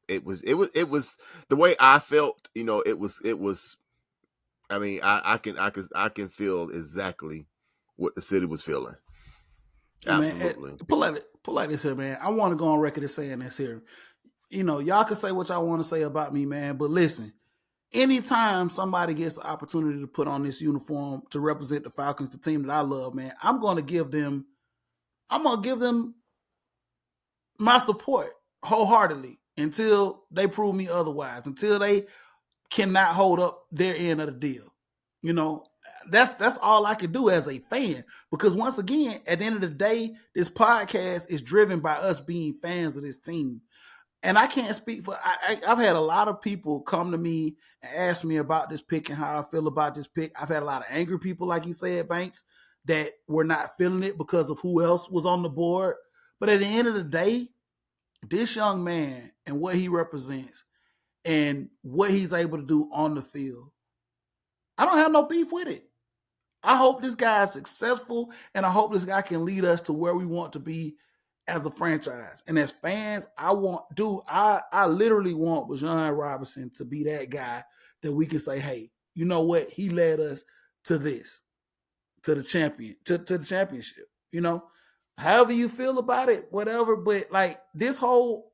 it was the way I felt. It was. I mean, I can feel exactly what the city was feeling. Hey man, Absolutely. pull like this here, man. I want to go on record as saying this here. Y'all can say what y'all want to say about me, man. But listen, anytime somebody gets the opportunity to put on this uniform to represent the Falcons, the team that I love, man, I'm gonna give them my support wholeheartedly until they prove me otherwise, until they cannot hold up their end of the deal. You know, that's all I can do as a fan. Because once again, at the end of the day, this podcast is driven by us being fans of this team. And I can't speak for. I've had a lot of people come to me and ask me about this pick and how I feel about this pick. I've had a lot of angry people, like you said, Banks, that were not feeling it because of who else was on the board. But at the end of the day, this young man and what he represents and what he's able to do on the field, I don't have no beef with it. I hope this guy is successful, and I hope this guy can lead us to where we want to be as a franchise. And as fans, I literally want Bijan Robinson to be that guy that we can say, hey, you know what? He led us to this, to the to the championship. You know, however you feel about it, whatever. But like this whole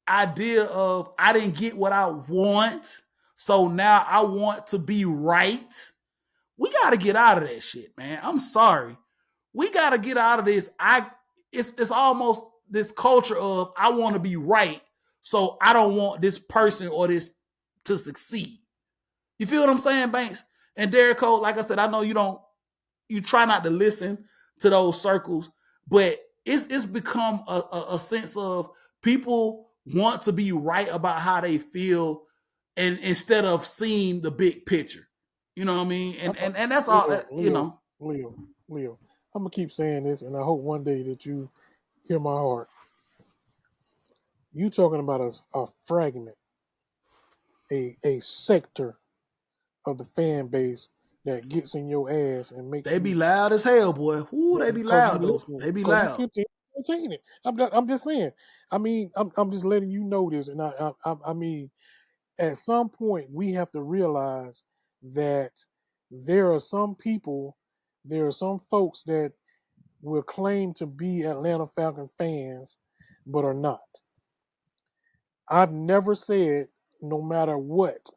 idea of I didn't get what I want, so now I want to be right. We got to get out of that shit, man. I'm sorry. We got to get out of this. It's almost this culture of I want to be right, so I don't want this person or this to succeed. You feel what I'm saying, Banks? And Derek Cole, like I said, I know you try not to listen to those circles, but it's become a sense of people want to be right about how they feel, and instead of seeing the big picture. You know what I mean? And that's all Leo, that, you Leo, know. Leo, Leo. I'm gonna keep saying this, and I hope one day that you hear my heart. You talking about a fragment, a sector of the fan base that gets in your ass and makes They be you loud as hell, boy. Ooh, they be because you loud though. listening, They be because you loud. continue to entertain it. I'm just saying. I mean, I'm just letting you know this, and I mean, at some point we have to realize that there are some people, there are some folks that will claim to be Atlanta Falcon fans, but are not. I've never said, no matter what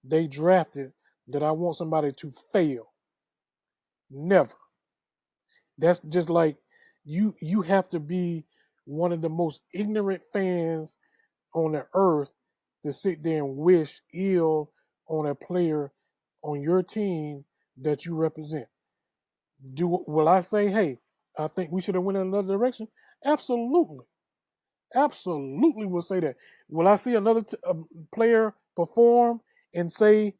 they drafted, that I want somebody to fail. Never. That's just like you have to be one of the most ignorant fans on the earth to sit there and wish ill on a player on your team that you represent. Will I say, hey, I think we should have went in another direction? Absolutely. Absolutely will say that. Will I see another player perform and say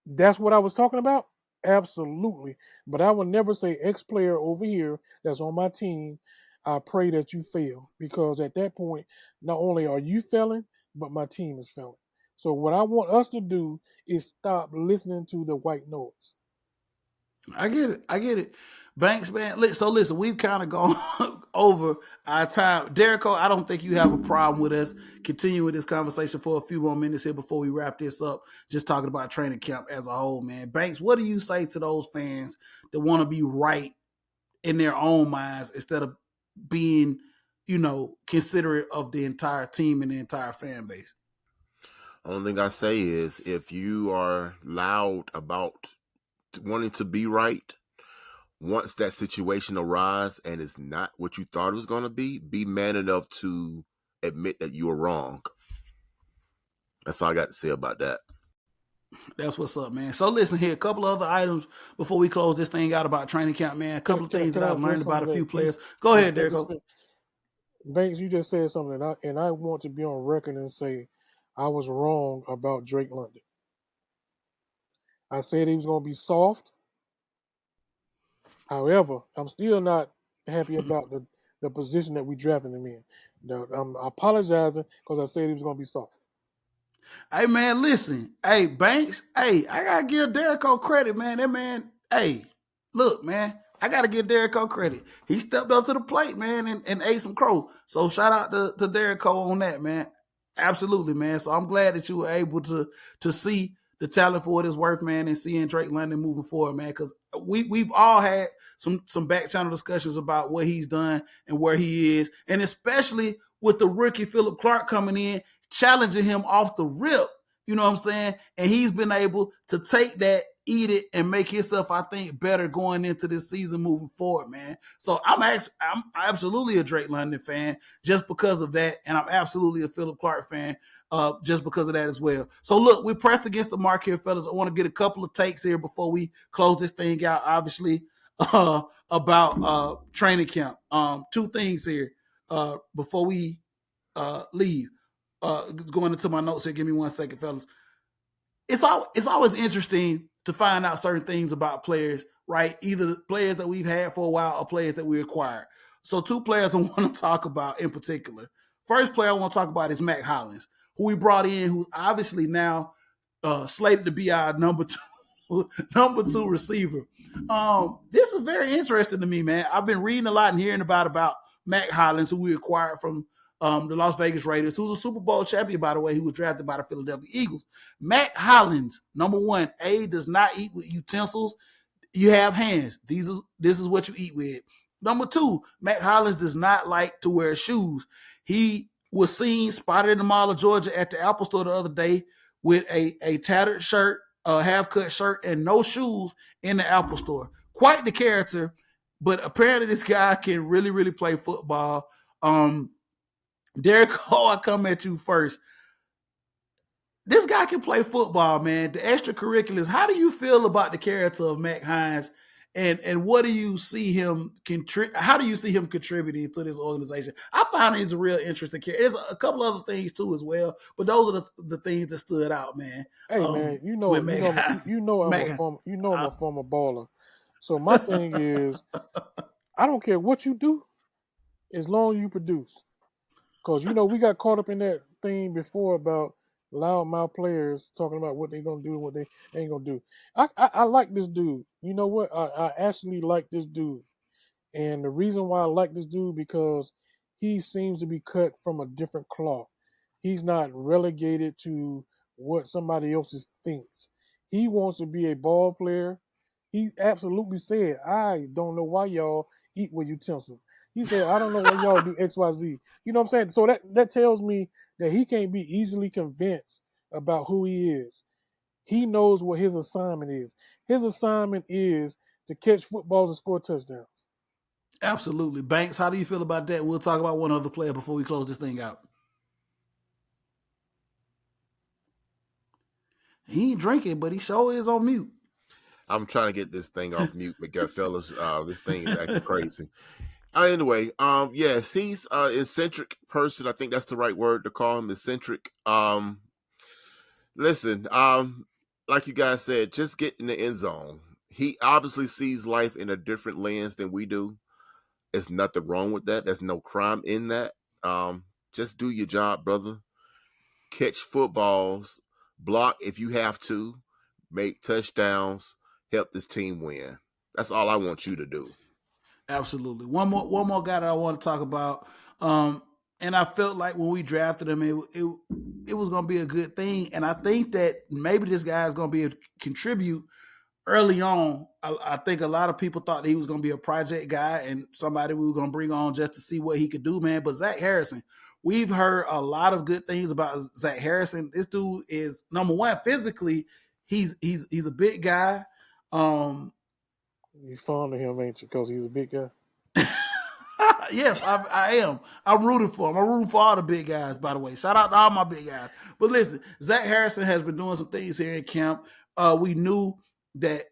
that's what I was talking about? Absolutely. But I will never say X player over here that's on my team, I pray that you fail. Because at that point, not only are you failing, but my team is failing. So what I want us to do is stop listening to the white noise. I get it. I get it. Banks, man. So listen, we've kind of gone over our time. Derrico, I don't think you have a problem with us continuing this conversation for a few more minutes here before we wrap this up. Just talking about training camp as a whole, man. Banks, what do you say to those fans that want to be right in their own minds instead of being, considerate of the entire team and the entire fan base? Only thing I say is if you are loud about wanting to be right, once that situation arises and it's not what you thought it was going to be man enough to admit that you were wrong. That's all I got to say about that. That's what's up, man. So listen here, a couple of other items before we close this thing out about training camp, man. A couple of things Can that I I've learned address about something a few that you players. Go ahead, that just Derrico. Banks, you just said something, and I want to be on record and say I was wrong about Drake London. I said he was going to be soft. However, I'm still not happy about the position that we drafted him in. I'm apologizing because I said he was going to be soft. Hey man, listen. Hey, Banks. Hey, I gotta give Derrico credit, man. That man, hey, look, man. I gotta give Derrico credit. He stepped up to the plate, man, and ate some crow. So shout out to Derrico on that, man. Absolutely, man. So I'm glad that you were able to see the talent for what it's worth, man, and seeing Drake London moving forward, man. Because we've all had some back channel discussions about what he's done and where he is, and especially with the rookie Philip Clark coming in, challenging him off the rip. You know what I'm saying? And he's been able to take that, eat it, and make himself, I think, better going into this season moving forward, man. So I'm absolutely a Drake London fan just because of that, and I'm absolutely a Philip Clark fan just because of that as well. So look, we pressed against the mark here, fellas. I want to get a couple of takes here before we close this thing out. Obviously, about training camp. Two things here before we leave. Going into my notes here. Give me 1 second, fellas. It's always interesting to find out certain things about players, right? Either players that we've had for a while or players that we acquired. So two players I want to talk about in particular. First player I want to talk about is Mac Hollins, who we brought in, who's obviously now slated to be our number two number two receiver. This is very interesting to me, man. I've been reading a lot and hearing about Mac Hollins, who we acquired from the Las Vegas Raiders, who's a Super Bowl champion, by the way. He was drafted by the Philadelphia Eagles. Mac Hollins, number one, does not eat with utensils. You have hands. This is what you eat with. Number two, Mac Hollins does not like to wear shoes. He was seen spotted in the Mall of Georgia at the Apple Store the other day with a tattered shirt, a half-cut shirt, and no shoes in the Apple Store. Quite the character, but apparently this guy can really, really play football. Derek Hall, I come at you first. This guy can play football, man. The extracurriculars. How do you feel about the character of Mac Hines, and what do you see him how do you see him contributing to this organization? I find he's a real interesting character. There's a couple other things too as well, but those are the things that stood out, man. Hey man, with Mac Hines. I'm a former baller. So my thing is, I don't care what you do, as long as you produce. Because we got caught up in that thing before about loudmouth players talking about what they're gonna do and what they ain't gonna do. I like this dude. You know what? I actually like this dude, and the reason why I like this dude because he seems to be cut from a different cloth. He's not relegated to what somebody else thinks. He wants to be a ball player. He absolutely said, "I don't know why y'all eat with utensils." He said, "I don't know why y'all do X, Y, Z." You know what I'm saying? So that tells me that he can't be easily convinced about who he is. He knows what his assignment is. His assignment is to catch footballs and score touchdowns. Absolutely. Banks, how do you feel about that? We'll talk about one other player before we close this thing out. He ain't drinking, but he sure is on mute. I'm trying to get this thing off mute, but fellas, this thing is acting crazy. Anyway, yes, he's an eccentric person. I think that's the right word to call him, eccentric. Listen, like you guys said, just get in the end zone. He obviously sees life in a different lens than we do. There's nothing wrong with that. There's no crime in that. Just do your job, brother. Catch footballs, block if you have to, make touchdowns, help this team win. That's all I want you to do. Absolutely. One more guy that I want to talk about. And I felt like when we drafted him, it was going to be a good thing. And I think that maybe this guy is going to be able to contribute early on. I think a lot of people thought that he was going to be a project guy and somebody we were going to bring on just to see what he could do, man. But Zach Harrison, we've heard a lot of good things about Zach Harrison. This dude is, number one, physically, he's a big guy. You fond of him, ain't you? Because he's a big guy. Yes, I am. I'm rooting for him. I'm rooting for all the big guys, by the way. Shout out to all my big guys. But listen, Zach Harrison has been doing some things here in camp. We knew that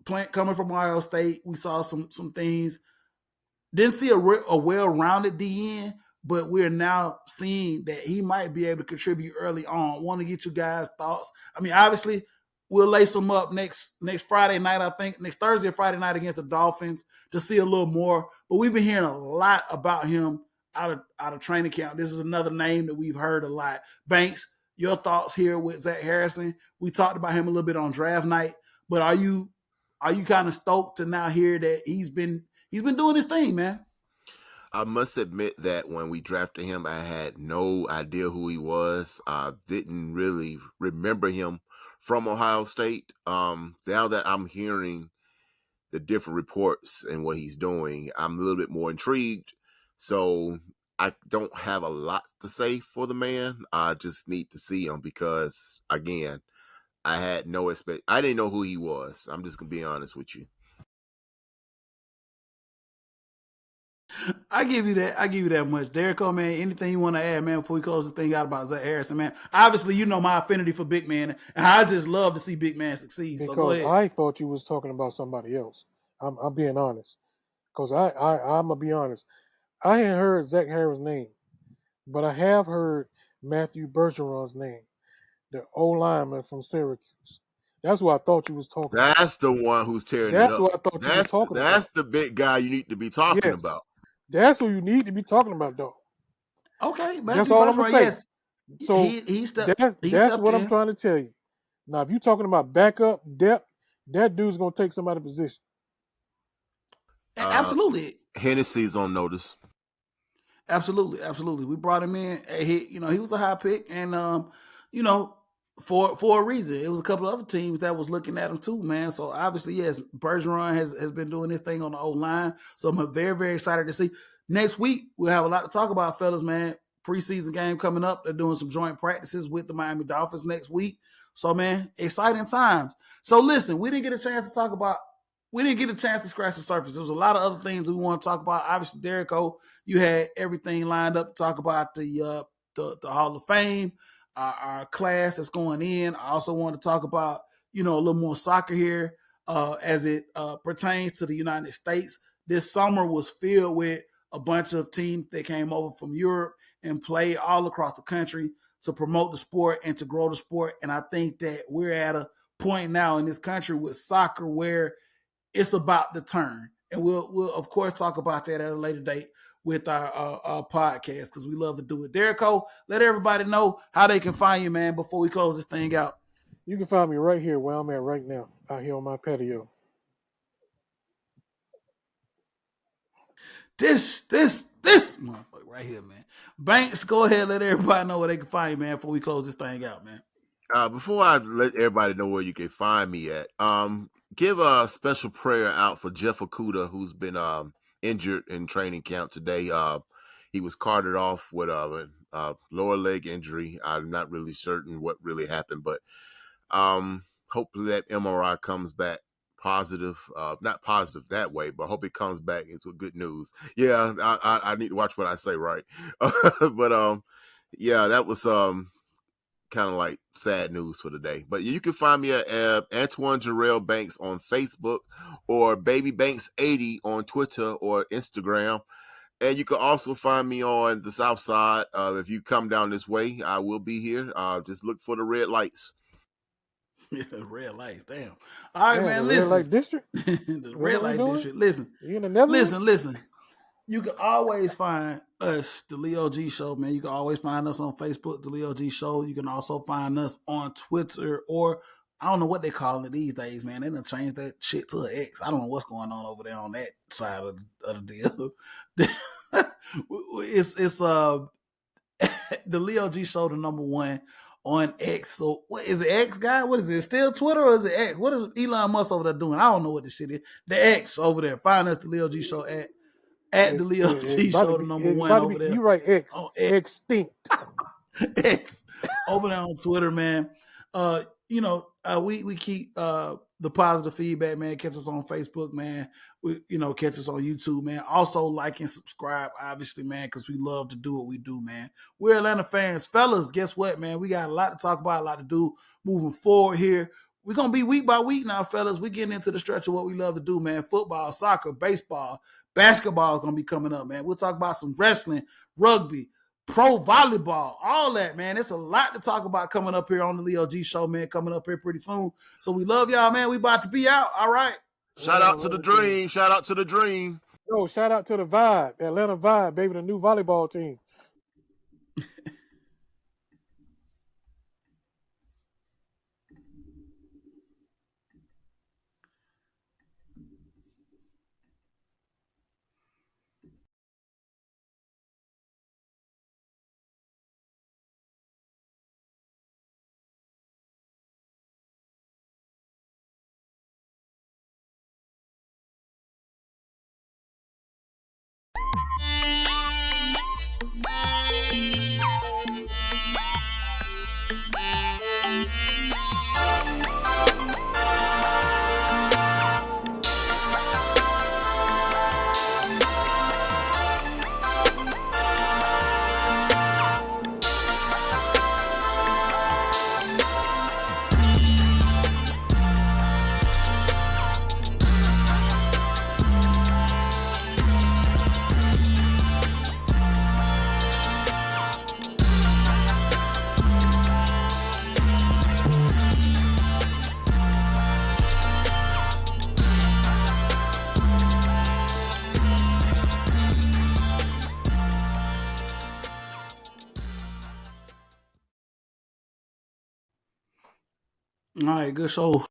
coming from Ohio State, we saw some things. Didn't see a well-rounded DN, but we're now seeing that he might be able to contribute early on. Want to get you guys' thoughts. I mean, obviously, we'll lace him up next Friday night, I think, next Thursday or Friday night against the Dolphins to see a little more. But we've been hearing a lot about him out of training camp. This is another name that we've heard a lot. Banks, your thoughts here with Zach Harrison? We talked about him a little bit on draft night, but are you kind of stoked to now hear that he's been doing his thing, man? I must admit that when we drafted him, I had no idea who he was. I didn't really remember him from Ohio State. Now that I'm hearing the different reports and what he's doing, I'm a little bit more intrigued. So I don't have a lot to say for the man. I just need to see him because, again, I had no I didn't know who he was. I'm just gonna be honest with you. I give you that much. Derek, man, anything you want to add, man, before we close the thing out about Zach Harrison, man? Obviously, you know my affinity for big man, and I just love to see big man succeed. Because so go ahead. I thought you was talking about somebody else. I'm being honest. Because I'm going to be honest. I ain't heard Zach Harris's name, but I have heard Matthew Bergeron's name, the O-lineman from Syracuse. That's what I thought you was talking about. That's the one who's tearing it up. That's what I thought you was talking about. That's the big guy you need to be talking about. That's who you need to be talking about, though. Okay, that's all I'm gonna say. Yes. So that's what I'm trying to tell you. Now, if you're talking about backup depth, that dude's gonna take somebody's position. Uh, Absolutely. Hennessy's on notice. Absolutely. We brought him in. He was a high pick, and you know, for a reason. It was a couple of other teams that was looking at him too, man. So obviously, yes, Bergeron has been doing his thing on the O line. So I'm very, very excited to see. Next week we'll have a lot to talk about, fellas, man. Preseason game coming up. They're doing some joint practices with the Miami Dolphins next week. So, man, exciting times. So listen, we didn't get a chance to scratch the surface. There was a lot of other things we want to talk about. Obviously, Derek O, you had everything lined up to talk about the Hall of Fame, our class that's going in. I also want to talk about a little more soccer here as it pertains to the United States. This summer was filled with a bunch of teams that came over from Europe and played all across the country to promote the sport and to grow the sport. And I think that we're at a point now in this country with soccer where it's about the turn. And we'll of course talk about that at a later date with our podcast because we love to do it. Derek O, let everybody know how they can find you, man, before we close this thing out. You can find me right here where I'm at right now, out here on my patio. This motherfucker right here, man. Banks, go ahead, let everybody know where they can find you, man, before we close this thing out, man. Before I let everybody know where you can find me at, give a special prayer out for Jeff Okuda, who's been injured in training camp today. He was carted off with a lower leg injury. I'm not really certain what really happened, but hopefully that MRI comes back positive. Not positive that way, but hope it comes back into good news. Yeah, I need to watch what I say, right? But yeah, that was kind of like sad news for the day. But you can find me at Antoine Jarrell Banks on Facebook or Baby Banks 80 on Twitter or Instagram. And you can also find me on the South Side. If you come down this way, I will be here. Just look for the red lights. Yeah, red light. Damn. All right, Damn, man. the red Listen. light district. The That's red what we light doing? district. Listen. You in the Netherlands? Listen. You can always find us, the Leo G Show, man. You can always find us on Facebook, the Leo G Show. You can also find us on Twitter, or I don't know what they call it these days, man. They done changed that shit to an X. I don't know what's going on over there on that side of the deal. It's the Leo G Show, the #1 on X. So what is it, X, guy? What is it? Still Twitter or is it X? What is Elon Musk over there doing? I don't know what this shit is. The X over there. Find us, the Leo G Show at the Leo G Show, the It's #1 about to over be. there You right, X on X. extinct. X over there on Twitter, man. We keep the positive feedback, man. Catch us on Facebook, man. We catch us on YouTube, man. Also like and subscribe, obviously, man, because we love to do what we do, man. We're Atlanta fans, fellas. Guess what, man? We got a lot to talk about, a lot to do moving forward here. We're gonna be week by week now, fellas. We're getting into the stretch of what we love to do, man. Football, soccer, baseball, basketball is gonna be coming up, man. We'll talk about some wrestling, rugby, pro volleyball, all that, man. It's a lot to talk about coming up here on the Leo G Show, man, coming up here pretty soon. So we love y'all, man. We about to be out. All right. Shout out to the dream. Shout out to the dream. No, shout out to the Vibe, Atlanta Vibe, baby, the new volleyball team. All right, good show.